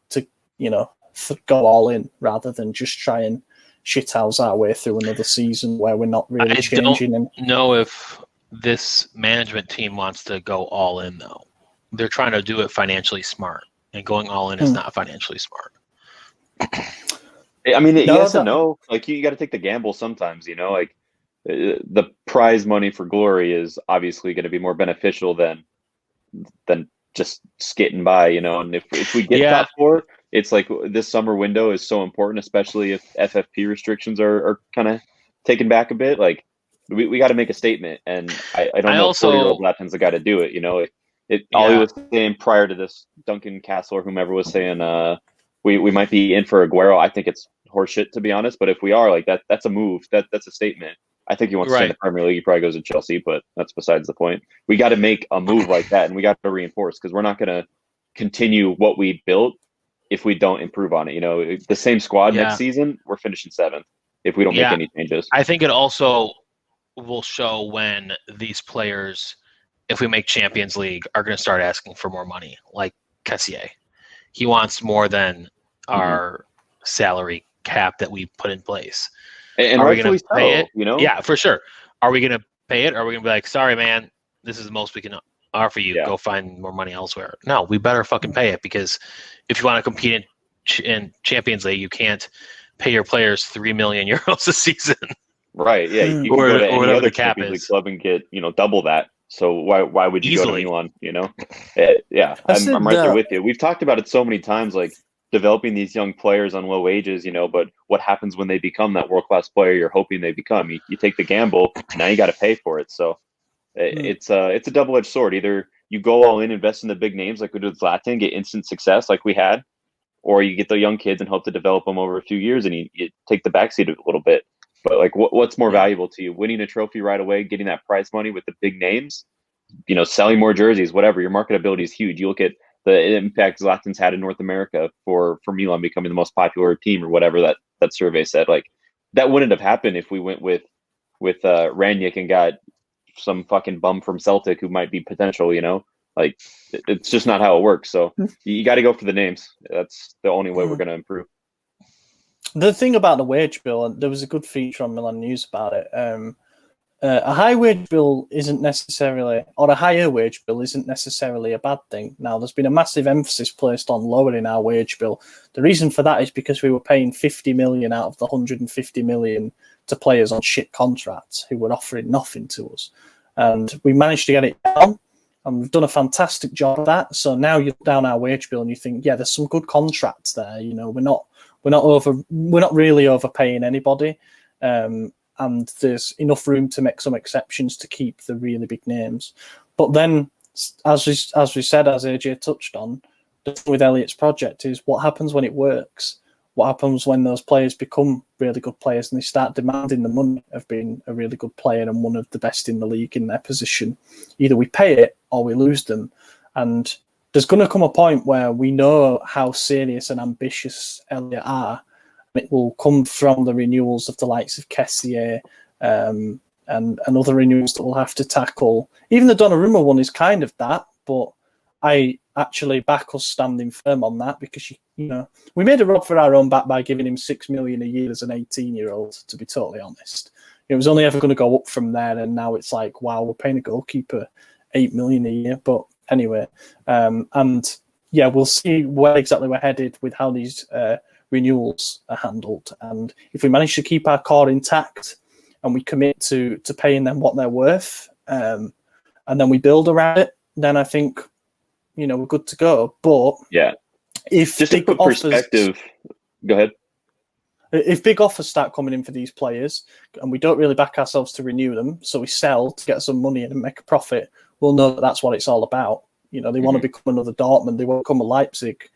go all in rather than just try and shithouse our way through another season where we're not really changing? I don't know if this management team wants to go all in, though. They're trying to do it financially smart, and going all in is not financially smart. I mean, yes and no. Like, you got to take the gamble sometimes, like the prize money for glory is obviously going to be more beneficial than just skating by, and if we get top 4, it's like this summer window is so important, especially if FFP restrictions are kind of taken back a bit. Like, we got to make a statement, and I don't know if 40-year-old Zlatan's the guy to do it. Ollie was saying prior to this, Duncan Castle or whomever was saying we might be in for Aguero. I think it's horseshit, to be honest, but if we are, like, that's a move. That's a statement. I think he wants to stay in the Premier League. He probably goes to Chelsea, but that's besides the point. We got to make a move like that, and we got to reinforce, because we're not going to continue what we built if we don't improve on it. The same squad next season, we're finishing 7th if we don't make any changes. I think it also will show when these players, if we make Champions League, are going to start asking for more money, like Kessié. He wants more than our salary cap that we put in place. And are we going to pay it? Yeah, for sure. Are we going to pay it? Or are we going to be like, sorry, man, this is the most we can offer you. Go find more money elsewhere. No, we better fucking pay it, because if you want to compete in Champions League, you can't pay your players €3 million a season. Right. Yeah. You can Or- go to or any whatever other the cap Champions League is. club and get, double that. So why would you Easily. go to Milan? Yeah, I I'm said right there that- with you. We've talked about it so many times, like developing these young players on low wages, but what happens when they become that world-class player you're hoping they become? You take the gamble, now you got to pay for it. So it's a double-edged sword. Either you go all in, invest in the big names like we did with Zlatan, get instant success like we had, or you get the young kids and hope to develop them over a few years and you take the backseat a little bit. But like, what's more valuable to you? Winning a trophy right away, getting that prize money with the big names, selling more jerseys, whatever. Your marketability is huge. You look at the impact Zlatan's had in North America for Milan becoming the most popular team or whatever that survey said. Like, that wouldn't have happened if we went with Ranić and got some fucking bum from Celtic who might be potential. Like, it's just not how it works. So you got to go for the names. That's the only way we're going to improve. The thing about the wage bill, and there was a good feature on Milan News about it. A high wage bill isn't necessarily, or a higher wage bill isn't necessarily a bad thing. Now, there's been a massive emphasis placed on lowering our wage bill. The reason for that is because we were paying 50 million out of the 150 million to players on shit contracts who were offering nothing to us. And we managed to get it down, and we've done a fantastic job of that. So now you look down our wage bill and you think, yeah, there's some good contracts there. We're not really overpaying anybody. And there's enough room to make some exceptions to keep the really big names. But then, as we said, as AJ touched on, the thing with Elliot's project is what happens when it works? What happens when those players become really good players and they start demanding the money of being a really good player and one of the best in the league in their position? Either we pay it or we lose them. And there's going to come a point where we know how serious and ambitious Elliot are. It will come from the renewals of the likes of Kessier and other renewals that we'll have to tackle. Even the Donnarumma one is kind of that, but I actually back us standing firm on that because we made a rub for our own back by giving him $6 million a year as an 18-year-old. To be totally honest, it was only ever going to go up from there, and now it's like, wow, we're paying a goalkeeper $8 million a year. But anyway, and yeah, we'll see where exactly we're headed with how these renewals are handled, and if we manage to keep our core intact and we commit to paying them what they're worth, and then we build around it, then I think we're good to go. But yeah, if just to put perspective, go ahead. If big offers start coming in for these players and we don't really back ourselves to renew them, so we sell to get some money in and make a profit, we'll know that that's what it's all about. They want to become another Dortmund, they want to become a Leipzig,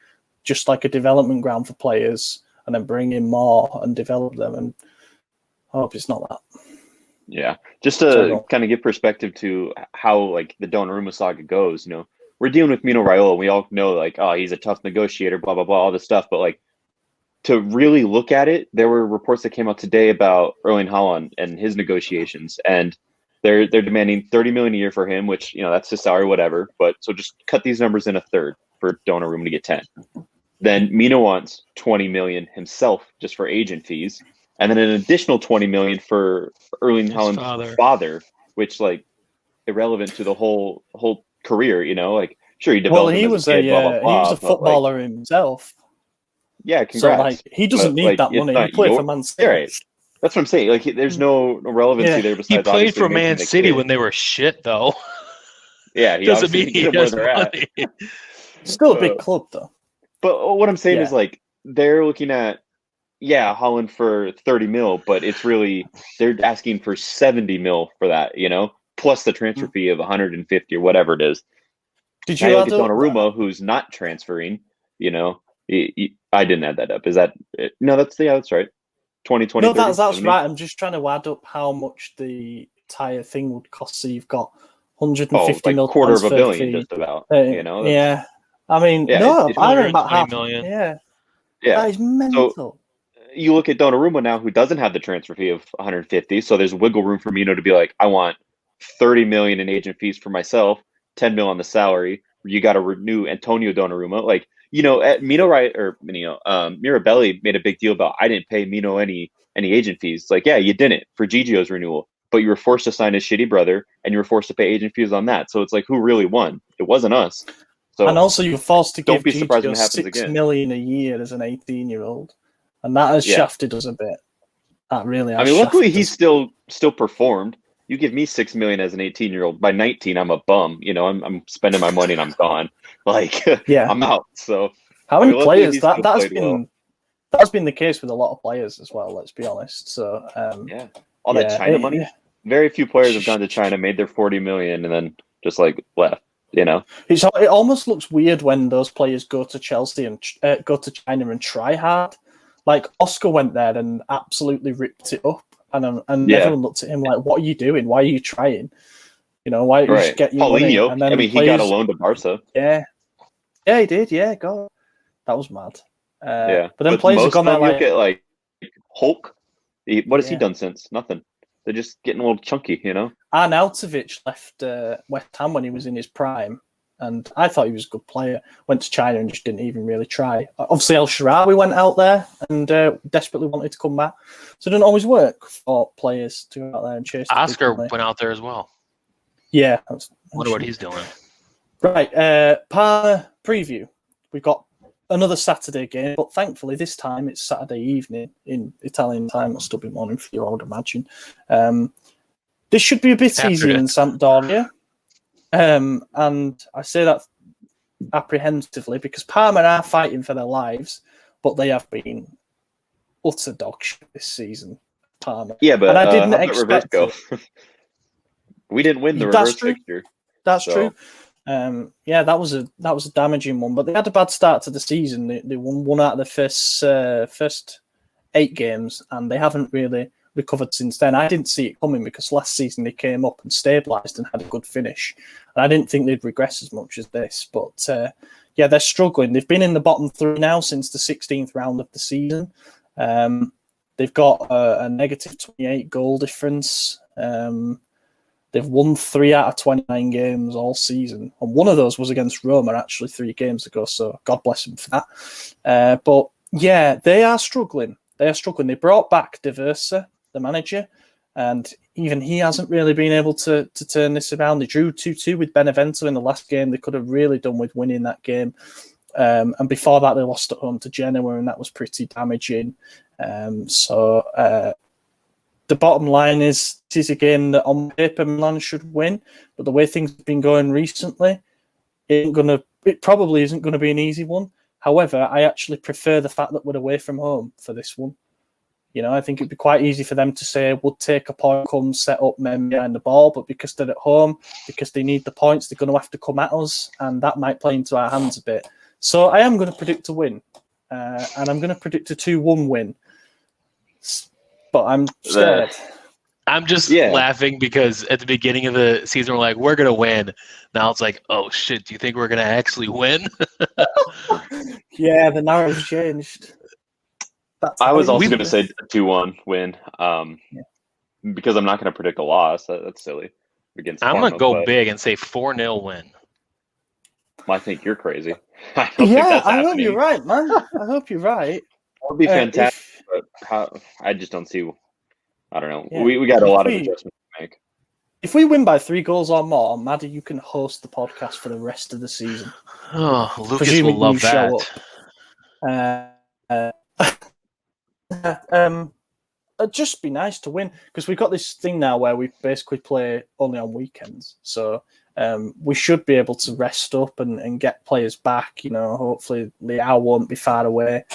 just like a development ground for players, and then bring in more and develop them. And I hope it's not that. Yeah, just to kind of give perspective to how like the Donnarumma saga goes. We're dealing with Mino Raiola. We all know like, oh, he's a tough negotiator, blah blah blah, all this stuff. But like, to really look at it, there were reports that came out today about Erling Haaland and his negotiations, and they're demanding 30 million a year for him, which that's his salary, whatever. But so just cut these numbers in a third for Donnarumma to get 10. Then Mino wants 20 million himself just for agent fees, and then an additional 20 million for Erling Haaland's father, which like irrelevant to the whole career. Like, sure, he developed. Well, he was he was a footballer himself. Yeah, congrats. So like, he doesn't need that money. He played for Man City. Right. That's what I'm saying. Like, there's no relevancy there. Besides, he played for Man City when they were shit, though. Yeah, he doesn't mean he has money. Still a big club, though. But what I'm saying is, like, they're looking at, Haaland for 30 mil, but it's really, they're asking for 70 mil for that, plus the transfer fee of 150 or whatever it is. Did you add Donnarumma, who's not transferring, I didn't add that up. Is that it? No, that's right. 2020. No, that's right. I'm just trying to add up how much the entire thing would cost. So you've got 150 mil, quarter of a billion, just about. Yeah. I mean, I think about half. Million. Yeah. Yeah. That is mental. So you look at Donnarumma now, who doesn't have the transfer fee of 150. So there's wiggle room for Mino to be like, I want 30 million in agent fees for myself, 10 mil on the salary. You got to renew Antonio Donnarumma. Like, at Mirabelli made a big deal about, I didn't pay Mino any agent fees. Like, yeah, you didn't for Gigio's renewal, but you were forced to sign his shitty brother and you were forced to pay agent fees on that. So it's like, who really won? It wasn't us. So, and also you're forced to give Gigio $6 million a year as an 18-year-old. and that has Yeah. shafted us a bit. That really has. I mean, luckily shafted he's us. still performed. You give me $6 million as an 18-year-old. By 19, I'm a bum. You know, I'm spending my money and I'm gone. Like, Yeah. I'm out. So How I many mean, luckily players he's that still that's played been? well. That's been the case with a lot of players as well. Let's be honest. So Yeah, all that yeah, China money. Very few players have gone to China, made their 40 million, and then just like left. You know, it almost looks weird when those players go to Chelsea and go to China and try hard. Like Oscar went there and absolutely ripped it up, and Yeah. everyone looked at him like, "What are you doing? Why are you trying? You know, why don't you just get your money?" Paulinho. And then I mean, he got a loan to Barca. Yeah, he did. Yeah, God, that was mad. Yeah, but then players have gone there look at like Hulk. What has he Yeah. done since? Nothing. They're just getting a little chunky, you know. Arnautovic left West Ham when he was in his prime, and I thought he was a good player. Went to China and just didn't even really try. Obviously, El Shaarawy went out there and desperately wanted to come back. So it doesn't always work for players to go out there and chase. Oscar went out there as well. Yeah. Wonder what he's doing. Right. Parma preview. We've got another Saturday game, but thankfully this time it's Saturday evening in Italian time. It'll still be morning for you, I would imagine. This should be a bit easier than Sampdoria. And I say that apprehensively because Parma are fighting for their lives, but they have been utter dog shit this season. Parma. Yeah, but and I didn't expect reverse go. We didn't win the reverse fixture. That's true. Yeah, that was a damaging one, but they had a bad start to the season. They won one out of the first 8 games, and they haven't really recovered since then. I didn't see it coming because last season they came up and stabilised and had a good finish, and I didn't think they'd regress as much as this. But yeah, they're struggling. They've been in the bottom 3 now since the 16th round of the season. They've got a negative 28 goal difference. They've won 3 out of 29 games all season. And one of those was against Roma, actually, 3 games ago. So God bless them for that. But yeah, they are struggling. They brought back De Versa, the manager, and even he hasn't really been able to turn this around. They drew 2-2 with Benevento in the last game. They could have really done with winning that game. And before that, they lost at home to Genoa, and that was pretty damaging. The bottom line is it is a game that on paper Milan should win, but the way things have been going recently, it probably isn't going to be an easy one. However, I actually prefer the fact that we're away from home for this one. You know, I think it'd be quite easy for them to say, we'll take a point, come set up men behind the ball, but because they're at home, because they need the points, they're going to have to come at us, and that might play into our hands a bit. So I am going to predict a win, and I'm going to predict a 2-1 win. But I'm scared. I'm just laughing because at the beginning of the season, we're like, we're going to win. Now it's like, oh, shit, do you think we're going to actually win? Yeah, the narrative's changed. I was also going to say a 2-1 win because I'm not going to predict a loss. That's silly. Against I'm going to go but big and say 4-0 win. I think you're crazy. I don't think that's happening. Hope you're right, man. I hope you're right. That would be fantastic. But I just don't see. I don't know. Yeah. We got a lot of adjustments to make. If we win by 3 goals or more, Maddie, you can host the podcast for the rest of the season. Oh, Lucas will love that. It'd just be nice to win because we've got this thing now where we basically play only on weekends. So we should be able to rest up and get players back. You know, hopefully Leao won't be far away.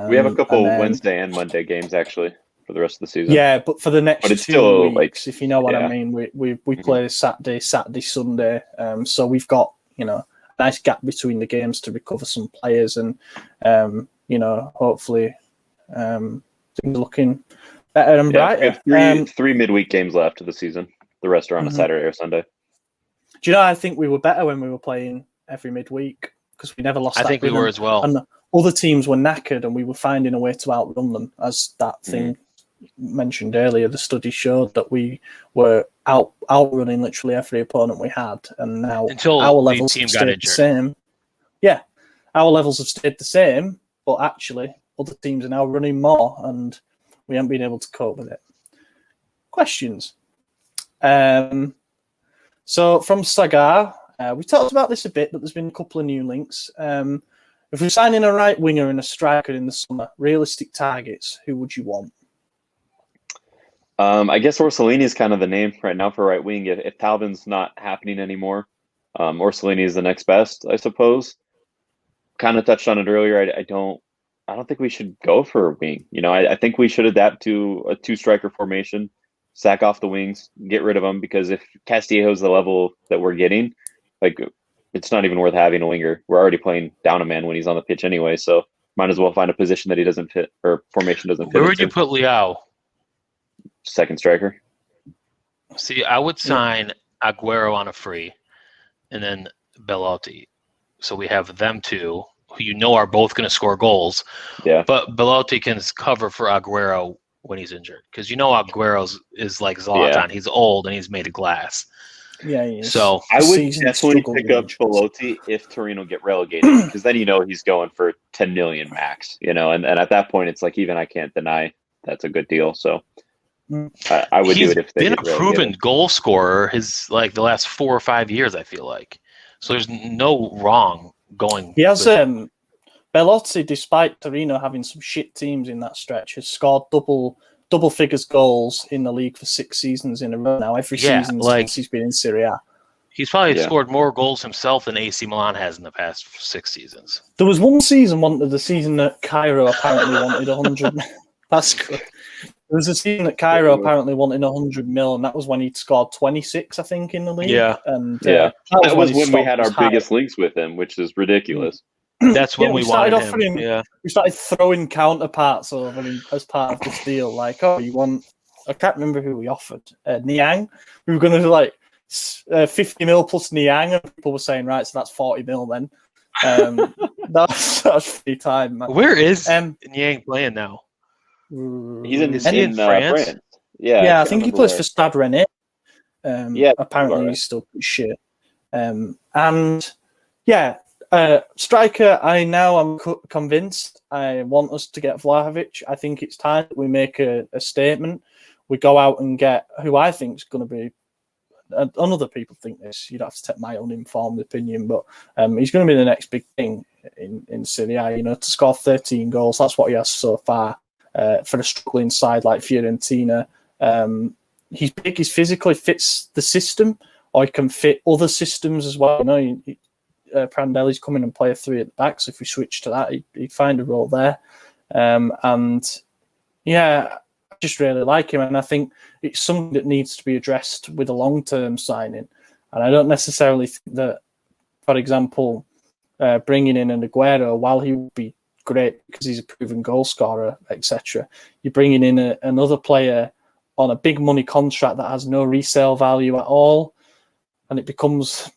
We have a couple Wednesday and Monday games actually for the rest of the season. Yeah, but for the next 2 weeks, if you know what I mean, we play Saturday, Sunday. So we've got a nice gap between the games to recover some players, and hopefully things are looking better and brighter. We have 3 midweek games left of the season. The rest are on a Saturday or Sunday. Do you know? I think we were better when we were playing every midweek because we never lost. I think we were as well. And other teams were knackered, and we were finding a way to outrun them. As that thing mentioned earlier, the study showed that we were outrunning literally every opponent we had, and now until our levels team have got stayed injured. the same. Yeah, our levels have stayed the same, but actually other teams are now running more, and we haven't been able to cope with it. Questions? So from Sagar, we talked about this a bit, but there's been a couple of new links. If we're signing a right winger and a striker in the summer, realistic targets, who would you want? I guess Orsolini is kind of the name right now for right wing. If Talbin's not happening anymore, Orsolini is the next best, I suppose. Kind of touched on it earlier. I don't think we should go for a wing. I think we should adapt to a 2-striker formation, sack off the wings, get rid of them, because if Castillejo's the level that we're getting, like, it's not even worth having a winger. We're already playing down a man when he's on the pitch anyway, so might as well find a position that he doesn't fit, or formation doesn't fit. Where would you put Leao? Second striker. See, I would sign Aguero on a free, and then Belotti. So we have them two, who are both going to score goals. Yeah. But Belotti can cover for Aguero when he's injured, because Aguero is like Zlatan. Yeah. He's old and he's made of glass. Yeah, he is. So I would definitely pick up Belotti if Torino get relegated, because then he's going for 10 million max. And at that point it's like, even I can't deny that's a good deal. So I would do it if they been get a proven goal scorer the last 4 or 5 years, I feel like. So there's no wrong going. He has Belotti, despite Torino having some shit teams in that stretch, has scored double figures goals in the league for 6 seasons in a row now. Every season since he's been in Serie A. He's probably scored more goals himself than AC Milan has in the past 6 seasons. There was one season, the season that Cairo apparently wanted 100. That's good. There was a season that Cairo apparently wanted 100 mil, and that was when he'd scored 26, I think, in the league. Yeah. And that was when we had our biggest links with him, which is ridiculous. That's when we wanted him. We started throwing counterparts over him as part of this deal. Like, you want... I can't remember who we offered. Niang. We were going to do like 50 mil plus Niang, and people were saying, right, so that's 40 mil then. That's free time, man. Where is Niang playing now? He's in France. Yeah, I think he plays for Stade Rennais. Apparently he's still pretty shit. Striker, I'm convinced. I want us to get Vlahovic. I think it's time that we make a statement. We go out and get who I think is going to be, and other people think this, you'd have to take my own informed opinion, but he's going to be the next big thing in Serie A, to score 13 goals. That's what he has so far. For a struggling side like Fiorentina, he's big, he's physical, he fits the system, or he can fit other systems as well. Prandelli's come in and play a 3 at the back, so if we switch to that, he'd find a role there. I just really like him, and I think it's something that needs to be addressed with a long-term signing. And I don't necessarily think that, for example, bringing in an Aguero, while he would be great because he's a proven goal scorer, etc., you're bringing in another player on a big money contract that has no resale value at all, and it becomes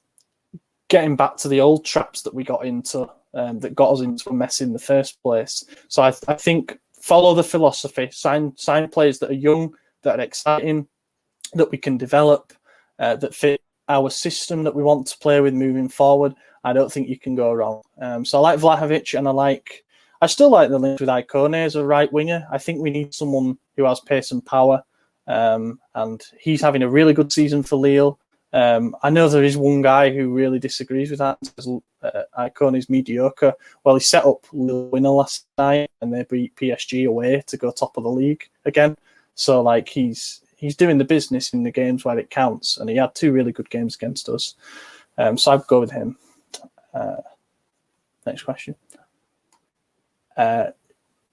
getting back to the old traps that we got into, that got us into a mess in the first place. So I think follow the philosophy, sign players that are young, that are exciting, that we can develop, that fit our system that we want to play with moving forward. I don't think you can go wrong. So I like Vlahovic, and I still like the link with Icone as a right winger. I think we need someone who has pace and power, and he's having a really good season for Lille. I know there is one guy who really disagrees with that. Icone is mediocre. Well, he set up Lille winner last night, and they beat PSG away to go top of the league again. So, he's doing the business in the games where it counts, and he had 2 really good games against us. So I'd go with him. Next question.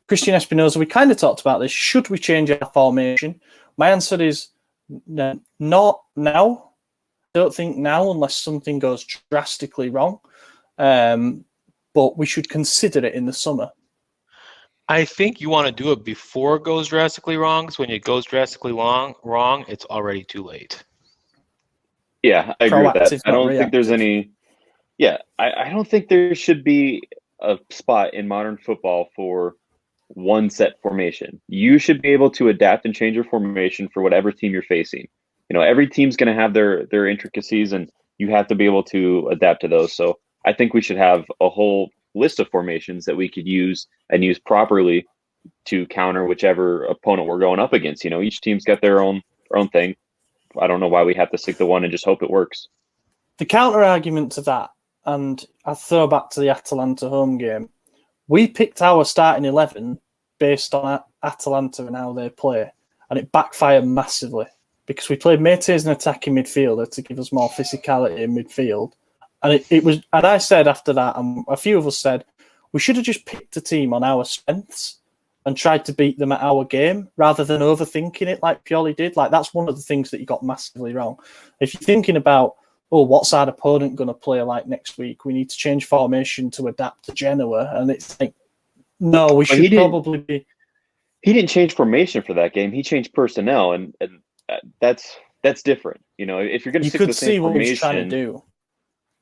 Christian Espinoza, we kind of talked about this. Should we change our formation? My answer is not now. Don't think now unless something goes drastically wrong. But we should consider it in the summer. I think you want to do it before it goes drastically wrong, because when it goes drastically wrong, it's already too late. Yeah, I agree with that. I don't think there's any... Yeah, I don't think there should be a spot in modern football for one set formation. You should be able to adapt and change your formation for whatever team you're facing. Every team's going to have their intricacies, and you have to be able to adapt to those. So I think we should have a whole list of formations that we could use and use properly to counter whichever opponent we're going up against. Each team's got their own thing. I don't know why we have to stick to one and just hope it works. The counter argument to that and I throw back to the Atalanta home game. We picked our starting 11 based on Atalanta and how they play, and it backfired massively because we played Mate as an attacking midfielder to give us more physicality in midfield. And it was, and I said after that, and a few of us said, we should have just picked a team on our strengths and tried to beat them at our game rather than overthinking it like Pioli did. Like, that's one of the things that you got massively wrong. If you're thinking about, oh, what's our opponent going to play like next week? We need to change formation to adapt to Genoa. And it's like, no, we should probably be. He didn't change formation for that game. He changed personnel, and that's different. You know, if you're going to stick to the same formation, what he's trying to do.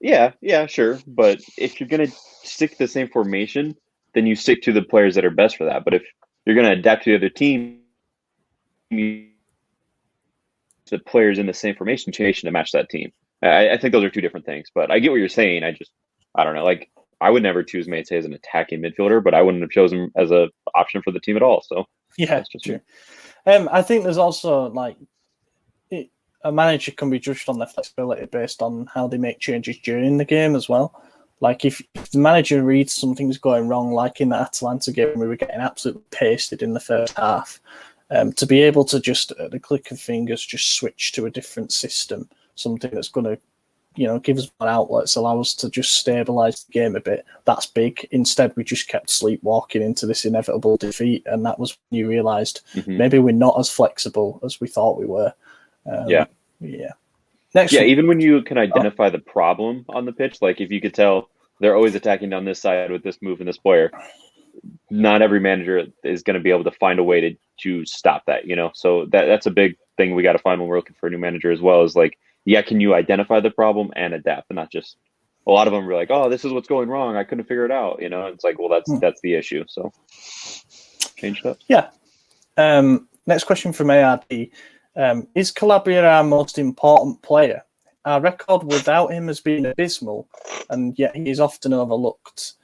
Yeah, sure. But if you're going to stick to the same formation, then you stick to the players that are best for that. But if you're going to adapt to the other team, the players in the same formation to match that team. I think those are two different things. But I get what you're saying. I don't know. Like, I would never choose Mate as an attacking midfielder, but I wouldn't have chosen him as an option for the team at all. So yeah, that's just true. I think there's also a manager can be judged on their flexibility based on how they make changes during the game as well. Like if the manager reads something's going wrong, like in the Atalanta game, we were getting absolutely pasted in the first half. To be able to just at the click of fingers just switch to a different system, something that's going to give us more outlets, allow us to just stabilise the game a bit. That's big. Instead, we just kept sleepwalking into this inevitable defeat, and that was when you realised maybe we're not as flexible as we thought we were. Yeah. Even when you can identify the problem on the pitch, like if you could tell they're always attacking down this side with this move and this player, not every manager is going to be able to find a way to stop that. So that's a big thing we got to find when we're looking for a new manager as well. Is like, can you identify the problem and adapt, and not just a lot of them were like, oh, this is what's going wrong, I couldn't figure it out. It's like, well, that's the issue. So change that. Yeah. Next question from ARD. Is Calabria our most important player? Our record without him has been abysmal, and yet he is often overlooked.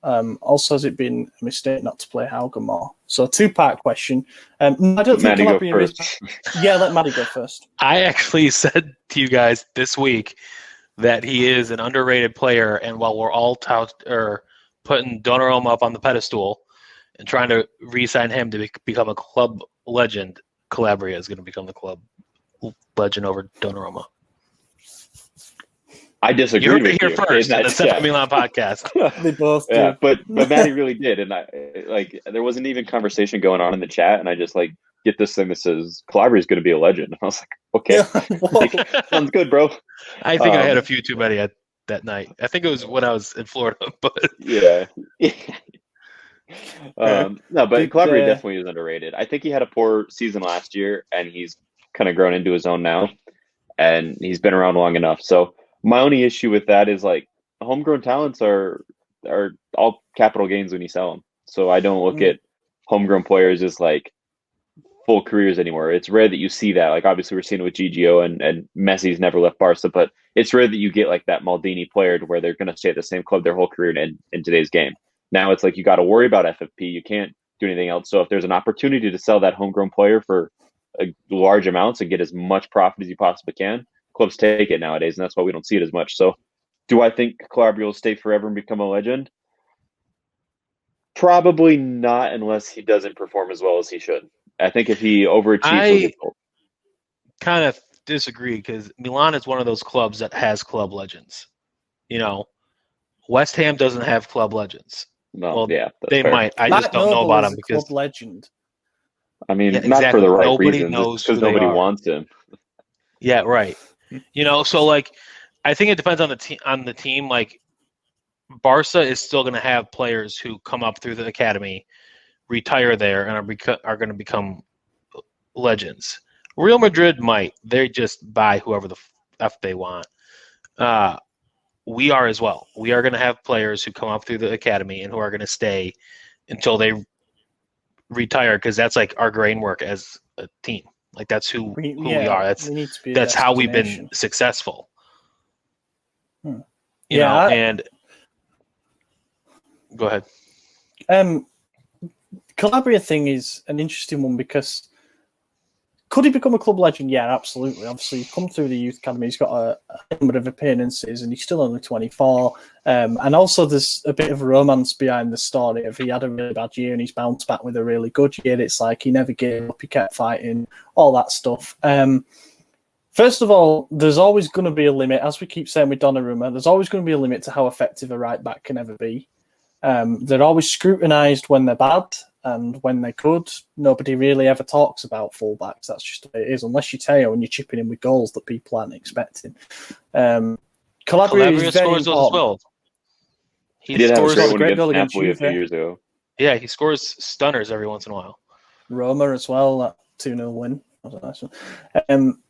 Also, has it been a mistake not to play Hauge more? So, a two-part question. I don't think Calabria is. Yeah, let Maddie go first. I actually said to you guys this week that he is an underrated player, and while we're all putting Donnarumma up on the pedestal and trying to re-sign him to become a club legend, Calabria is going to become the club legend over Donnarumma. I disagree. You heard it here first in the SempreMilan podcast. They both do. Yeah, but Maddie really did, and there wasn't even conversation going on in the chat, and I just get this thing that says Calabria is going to be a legend. And I was like, okay, sounds good, bro. I think I had a few too many that night. I think it was when I was in Florida, but yeah. No, but Calabria definitely is underrated. I think he had a poor season last year, and he's kind of grown into his own now, and he's been around long enough. So my only issue with that is homegrown talents are all capital gains when you sell them. So I don't look at homegrown players as full careers anymore. It's rare that you see that. Obviously we're seeing it with Gigio and Messi's never left Barca, but it's rare that you get that Maldini player to where they're going to stay at the same club their whole career in today's game. Now it's you got to worry about FFP. You can't do anything else. So if there's an opportunity to sell that homegrown player for large amounts and get as much profit as you possibly can, clubs take it nowadays, and that's why we don't see it as much. So do I think Calabria will stay forever and become a legend? Probably not, unless he doesn't perform as well as he should. I think if he overachieves, I kind of disagree, because Milan is one of those clubs that has club legends. West Ham doesn't have club legends. No, well, yeah, they fair. might. I just don't know about him because club legend. I mean, yeah, not for the right nobody reasons. knows because nobody wants him. Yeah, right. So I think it depends on the team. Barca is still going to have players who come up through the academy, retire there, and are going to become legends. Real Madrid might. They just buy whoever the F they want. We are as well. We are going to have players who come up through the academy and who are going to stay until they retire, because that's our grain work as a team. That's who we are. That's how we've been successful. You know, and go ahead. Calabria thing is an interesting one because Could he become a club legend? Yeah, absolutely. Obviously, he's come through the youth academy. He's got a number of appearances, and he's still only 24. And also, there's a bit of romance behind the story of he had a really bad year and he's bounced back with a really good year. It's like he never gave up, he kept fighting, all that stuff. First of all, there's always going to be a limit, as we keep saying with Donnarumma, there's always going to be a limit to how effective a right back can ever be. They're always scrutinised when they're bad, and when they're good, nobody really ever talks about fullbacks. That's just the way it is, unless you're Theo and you're chipping in with goals that people aren't expecting. Calabria is very scores those as well. He did have a scores great goal one against against Napoli a few Juve. years ago. Yeah, he scores stunners every once in a while. Roma as well, that 2-0 win. That was a nice one.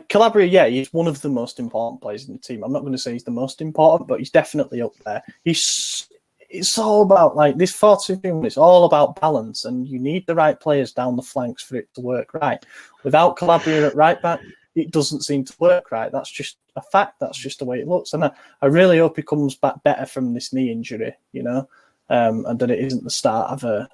Calabria, yeah, he's one of the most important players in the team. I'm not going to say he's the most important, but he's definitely up there. It's all about, like, this 4-2-3-1, it's all about balance, and you need the right players down the flanks for it to work right. Without Calabria at right back, it doesn't seem to work right. That's just a fact. That's just the way it looks. And I really hope he comes back better from this knee injury, you know, and that it isn't the start of a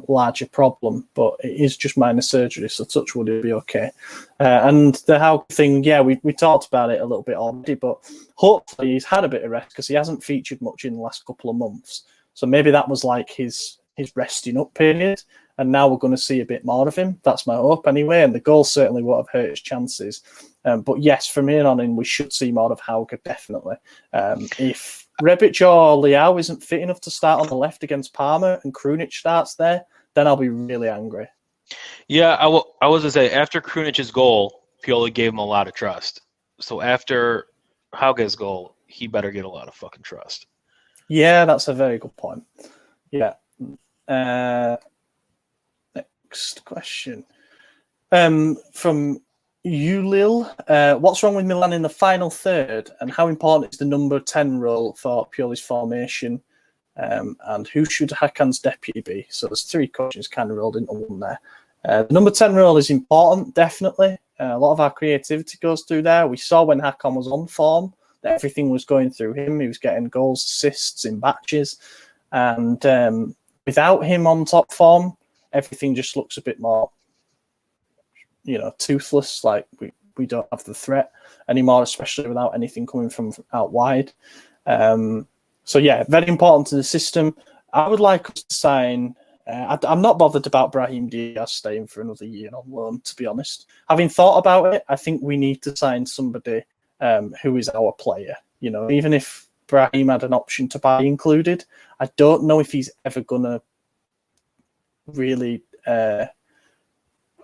larger problem, but it is just minor surgery, so touch wood, it'll be okay. And the Hauge thing, yeah, we talked about it a little bit already, but hopefully he's had a bit of rest because he hasn't featured much in the last couple of months. So maybe that was like his resting up period, and now we're going to see a bit more of him. That's my hope anyway, and the goal certainly won't have hurt his chances. But yes, from here on in, we should see more of Hauge, definitely. If Rebic or Leao isn't fit enough to start on the left against Parma and Krunich starts there, then I'll be really angry. Yeah, I was going to say, after Krunich's goal, Pioli gave him a lot of trust. So after Hauge's goal, he better get a lot of fucking trust. Yeah, that's a very good point. Yeah. Next question. From Ulil, what's wrong with Milan in the final third, and how important is the number 10 role for Pioli's formation, and who should Hakan's deputy be? So there's three questions kind of rolled into one there. The number 10 role is important, definitely. A lot of our creativity goes through there. We saw when Hakan was on form that everything was going through him. He was getting goals, assists in batches, and without him on top form, everything just looks a bit more, you know, toothless. Like we don't have the threat anymore, especially without anything coming from out wide. So yeah, very important to the system. I would like us to sign. I'm not bothered about Brahim Diaz staying for another year on loan, to be honest. Having thought about it, I think we need to sign somebody who is our player. You know, even if Brahim had an option to buy included, I don't know if he's ever gonna really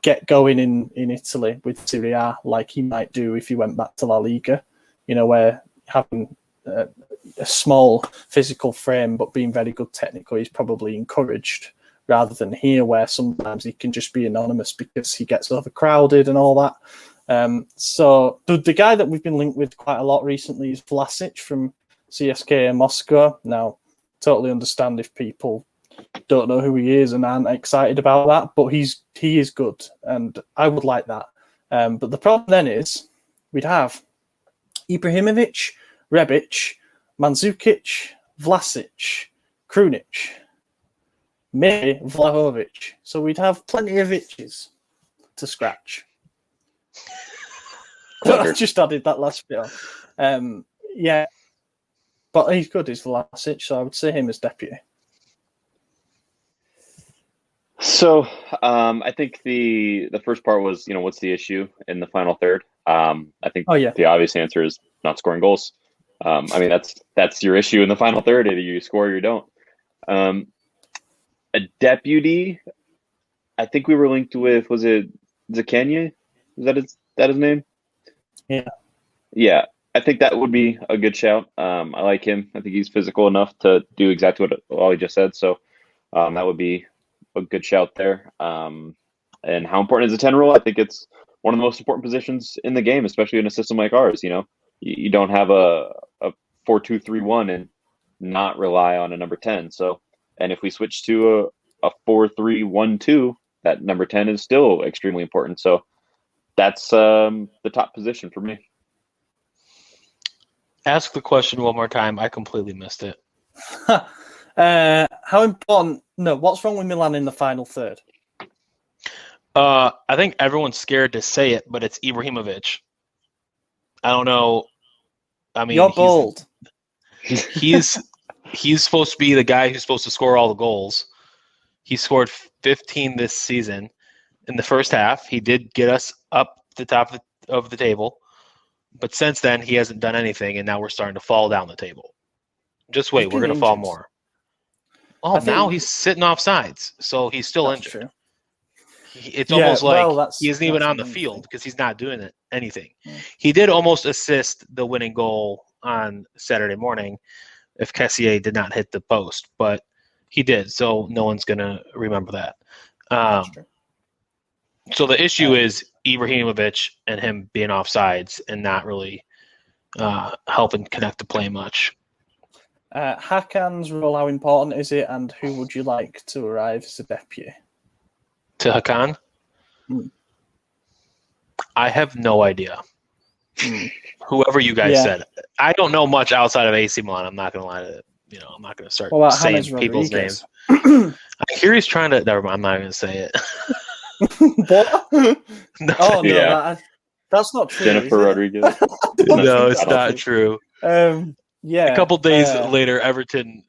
get going in Italy with Serie A like he might do if he went back to La Liga, you know, where having a small physical frame but being very good technically is probably encouraged, rather than here where sometimes he can just be anonymous because he gets overcrowded and all that. So the guy that we've been linked with quite a lot recently is Vlasic from CSKA Moscow. Now, totally understand if people don't know who he is and aren't excited about that, but he is good, and I would like that. But the problem then is we'd have Ibrahimovic, Rebic, Mandzukic, Vlasic, Krunich, maybe Vlahovic. So we'd have plenty of itches to scratch. I just added that last bit on. Yeah, but he's good, he's Vlasic, so I would say him as deputy. So I think the first part was, you know, what's the issue in the final third? I think the obvious answer is not scoring goals. I mean, that's your issue in the final third. Either you score or you don't. A deputy, I think we were linked with, was it Zakenya? Is that his name? Yeah. Yeah, I think that would be a good shout. I like him. I think he's physical enough to do exactly what Ollie just said. So that would be a good shout there. And how important is the 10 role? I think it's one of the most important positions in the game, especially in a system like ours. You know, you don't have a 4-2-3-1 and not rely on a number 10. So, and if we switch to a 4-3-1-2, that number 10 is still extremely important. So that's the top position for me. Ask the question one more time. I completely missed it. How important? No, what's wrong with Milan in the final third? I think everyone's scared to say it, but it's Ibrahimovic. I don't know. I mean, You're bold. He's supposed to be the guy who's supposed to score all the goals. He scored 15 this season. In the first half, he did get us up the top of the table. But since then, he hasn't done anything, and now we're starting to fall down the table. Just wait, we're going to fall more. Oh, now he's sitting off sides, so he's still injured. True. It's almost like he isn't even on the field because he's not doing anything. Yeah. He did almost assist the winning goal on Saturday morning if Kessié did not hit the post, but he did, so no one's going to remember that. So the issue is Ibrahimovic and him being offsides and not really helping connect the play much. Hakan's role, how important is it, and who would you like to arrive as a deputy? To Hakan? I have no idea. Whoever you guys said. I don't know much outside of AC Milan. I'm not going to lie to I'm not going to start saying people's names. I hear he's trying to. Never mind. I'm not going to say it. What? No, that's not true. Jennifer Rodriguez. No, it's not true. A couple days later, Everton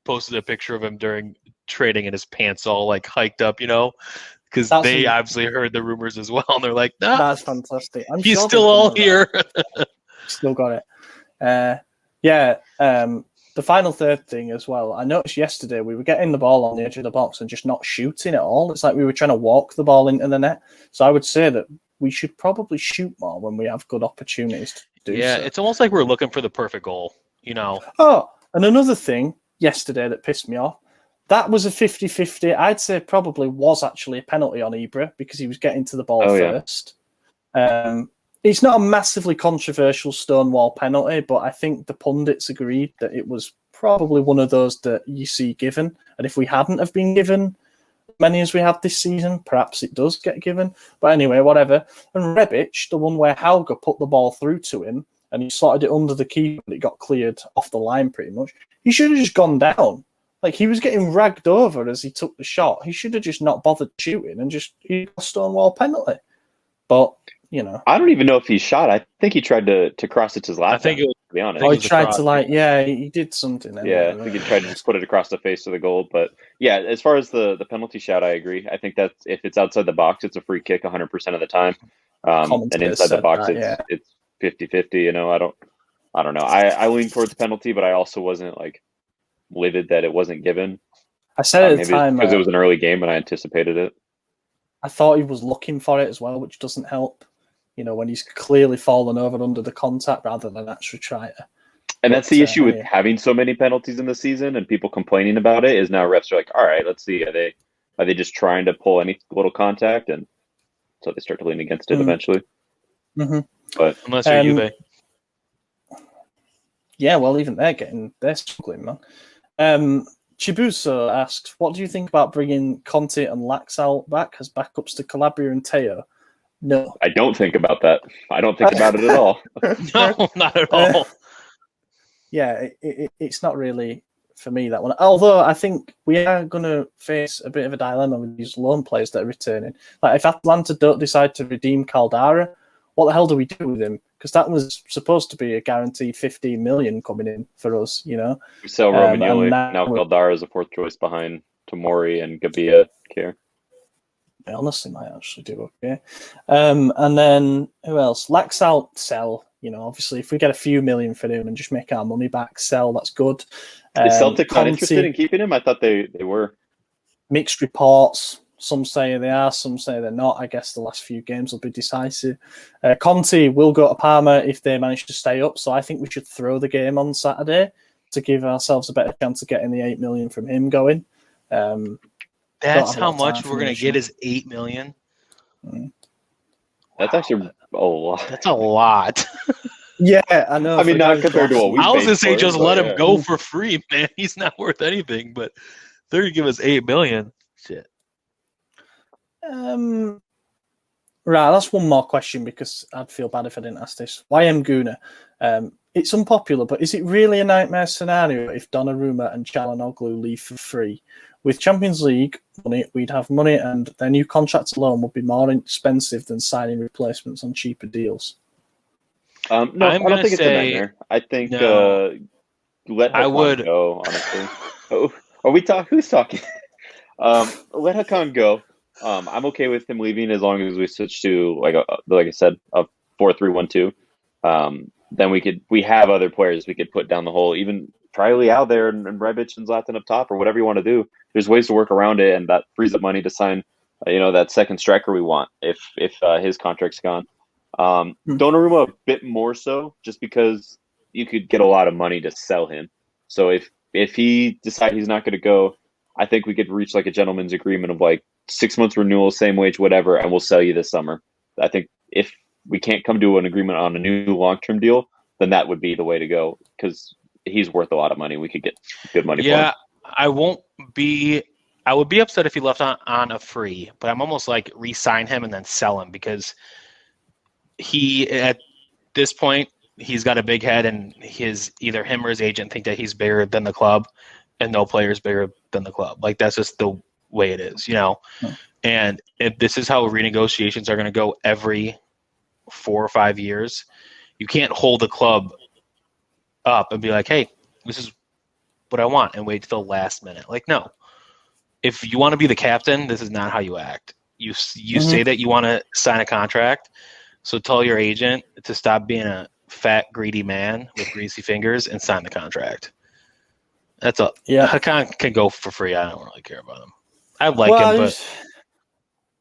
posted a picture of him during training and his pants all like hiked up, because they obviously heard the rumors as well, and they're like, "Nah, that's fantastic. He's still all here." Still got it. The final third thing as well. I noticed yesterday we were getting the ball on the edge of the box and just not shooting at all. It's like we were trying to walk the ball into the net. So I would say that we should probably shoot more when we have good opportunities to do so. Yeah, it's almost like we're looking for the perfect goal, Oh, and another thing yesterday that pissed me off, that was a 50-50. I'd say probably was actually a penalty on Ibra because he was getting to the ball first. It's not a massively controversial Stonewall penalty, but I think the pundits agreed that it was probably one of those that you see given. And if we hadn't have been given many as we have this season, perhaps it does get given. But anyway, whatever. And Rebic, the one where Hauge put the ball through to him and he slotted it under the keeper, but it got cleared off the line pretty much. He should have just gone down. Like, he was getting ragged over as he took the shot. He should have just not bothered shooting and he got a Stonewall penalty. But I don't even know if he shot. I think he tried to cross it to Zlatan. I think it was, to be honest. Oh, he tried to he did something. Anyway. I think he tried to just put it across the face of the goal. But yeah, as far as the penalty shout, I agree. I think that if it's outside the box, it's a free kick 100% of the time. And inside the box, it's 50-50. I don't know. I lean towards the penalty, but I also wasn't like livid that it wasn't given. I said at the time because it was an early game and I anticipated it. I thought he was looking for it as well, which doesn't help. When he's clearly fallen over under the contact rather than actually try to. And that's the issue with having so many penalties in the season and people complaining about it is now refs are like, all right, let's see. Are they just trying to pull any little contact? And so they start to lean against it eventually. Mm-hmm. But unless you're Juve. Yeah, well, even they're struggling, man. Chibuso asks, what do you think about bringing Conte and Laxalt back as backups to Calabria and Theo? No. I don't think about that. I don't think about it at all. No, not at all. It's not really for me, that one. Although I think we are going to face a bit of a dilemma with these loan players that are returning. Like, if Atlanta don't decide to redeem Caldara, what the hell do we do with him? Because that was supposed to be a guaranteed 15 million coming in for us, We sell Romagnoli. Now Caldara is a fourth choice behind Tomori and Gabia Care. I honestly might actually do okay. And then who else? Laxalt, sell. Obviously, if we get a few million for him and just make our money back, sell. That's good. Is Celtic not interested in keeping him? I thought they were. Mixed reports. Some say they are, some say they're not. I guess the last few games will be decisive. Conte will go to Parma if they manage to stay up. So I think we should throw the game on Saturday to give ourselves a better chance of getting the 8 million from him going. That's how much we're going to get is 8 million. That's actually a lot. That's a lot. Yeah, I know. I mean, not compared to what we. I was going to say just let him go for free, man. He's not worth anything, but they're going to give us 8 million. Shit. Right, that's one more question because I'd feel bad if I didn't ask this. YM Guna, it's unpopular, but is it really a nightmare scenario if Donnarumma and Çalhanoğlu leave for free? with Champions League money, we'd have money, and their new contracts alone would be more expensive than signing replacements on cheaper deals. No, I don't think it's a nightmare. I think let Hakan go, honestly. Are we talking? Who's talking? Let Hakan go. I'm okay with him leaving as long as we switch to like I said, a 4-3-1-2. Then we have other players we could put down the hole. Even try Leao there and Rebic and Zlatan up top or whatever you want to do. There's ways to work around it, and that frees up money to sign, that second striker we want if his contract's gone. Donnarumma a bit more so, just because you could get a lot of money to sell him. So if he decides he's not going to go, I think we could reach like a gentleman's agreement of like 6 months renewal, same wage, whatever, and we'll sell you this summer. I think if we can't come to an agreement on a new long-term deal, then that would be the way to go, because he's worth a lot of money. We could get good money for him. I would be upset if he left on a free, but I'm almost like re-sign him and then sell him, because he, at this point, he's got a big head, and either him or his agent think that he's bigger than the club, and no player is bigger than the club. Like, that's just the way it is, And if this is how renegotiations are going to go every 4 or 5 years, you can't hold the club up and be like, hey, this is what I want, and wait till the last minute. Like, no. If you want to be the captain, this is not how you act. You say that you want to sign a contract, so tell your agent to stop being a fat, greedy man with greasy fingers and sign the contract. That's all. Yeah. Hakan can go for free. I don't really care about him. I like him, but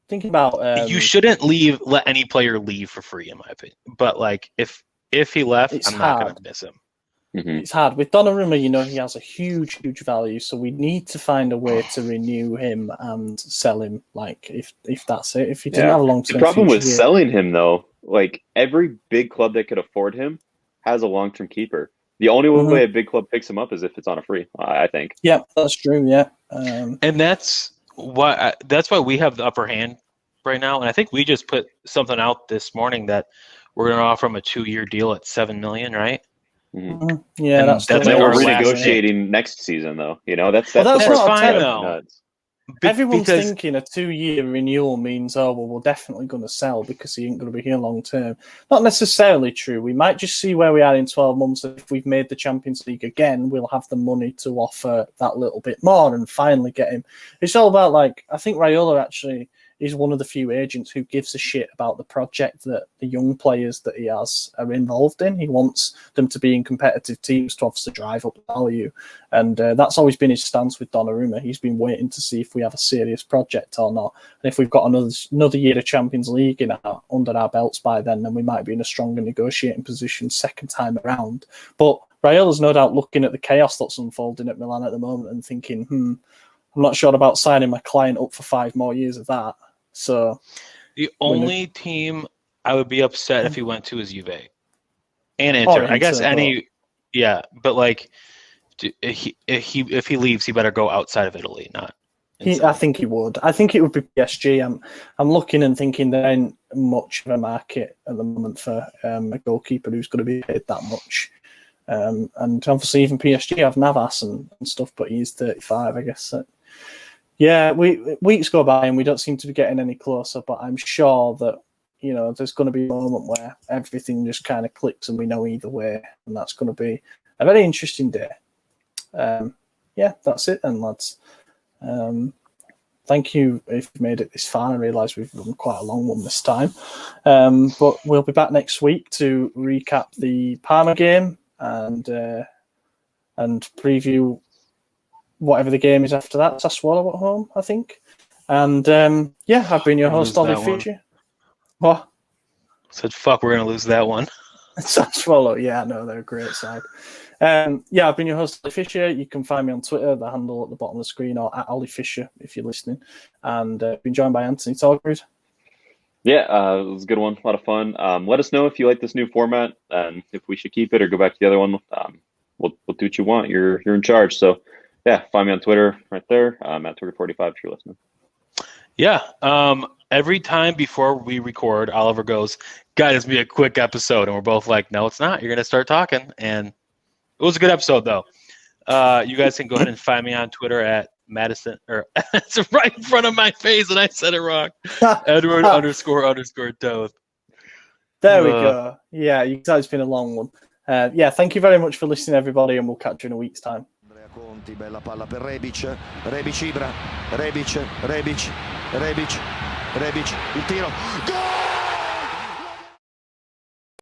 think about you shouldn't let any player leave for free, in my opinion. But like, if he left, I'm not going to miss him. Mm-hmm. It's hard with Donnarumma. He has a huge value, so we need to find a way to renew him and sell him. Like, if that's it, if he didn't have a long term. The problem with selling him, though, like every big club that could afford him has a long term keeper. The only way a big club picks him up is if it's on a free, I think. Yeah, that's true. Yeah, and that's why we have the upper hand right now. And I think we just put something out this morning that we're going to offer him a 2-year deal at $7 million, right? Mm-hmm. Yeah, that's like we're renegotiating next season, though. That's fine though. Everyone's thinking a 2-year renewal means, we're definitely going to sell because he ain't going to be here long term. Not necessarily true. We might just see where we are in 12 months. If we've made the Champions League again, we'll have the money to offer that little bit more and finally get him. It's all about, like, I think Raiola actually is one of the few agents who gives a shit about the project that the young players that he has are involved in. He wants them to be in competitive teams to obviously drive up value. And that's always been his stance with Donnarumma. He's been waiting to see if we have a serious project or not. And if we've got another year of Champions League under our belts by then we might be in a stronger negotiating position second time around. But Raiola's no doubt looking at the chaos that's unfolding at Milan at the moment and thinking, I'm not sure about signing my client up for 5 more years of that. So the only team I would be upset if he went to is Juve and Inter. I guess but like if he leaves, he better go outside of Italy, not. I think he would. I think it would be PSG. I'm looking and thinking there ain't much of a market at the moment for a goalkeeper who's going to be paid that much. And obviously even PSG have Navas and stuff, but he's 35, I guess. Weeks go by and we don't seem to be getting any closer, but I'm sure that, there's going to be a moment where everything just kind of clicks and we know either way, and that's going to be a very interesting day. That's it then, lads. Thank you if you've made it this far. I realise we've done quite a long one this time. But we'll be back next week to recap the Parma game and preview whatever the game is after that. Sassuolo at home, I think. And I've been your host, Ollie Fisher. What? Said, fuck, we're going to lose that one. Sassuolo, yeah, no, they're a great side. I've been your host, Ollie Fisher. You can find me on Twitter, the handle at the bottom of the screen, or at Ollie Fisher if you're listening. And been joined by Anthony Talgrid. Yeah, it was a good one, a lot of fun. Let us know if you like this new format and if we should keep it or go back to the other one. We'll do what you want. You're in charge. So, find me on Twitter right there. I'm at Twitter45 if you're listening. Yeah. Every time before we record, Oliver goes, "Guys, it's gonna be a quick episode," and we're both like, "No, it's not. You're gonna start talking." And it was a good episode, though. You guys can go ahead and find me on Twitter at Madison, or it's right in front of my face, and I said it wrong. Edward _ Toth. There we go. Yeah, you can tell it's been a long one. Yeah, thank you very much for listening, everybody, and we'll catch you in a week's time. Andrea Conti, bella palla per Rebic, Rebic, il tiro, gol!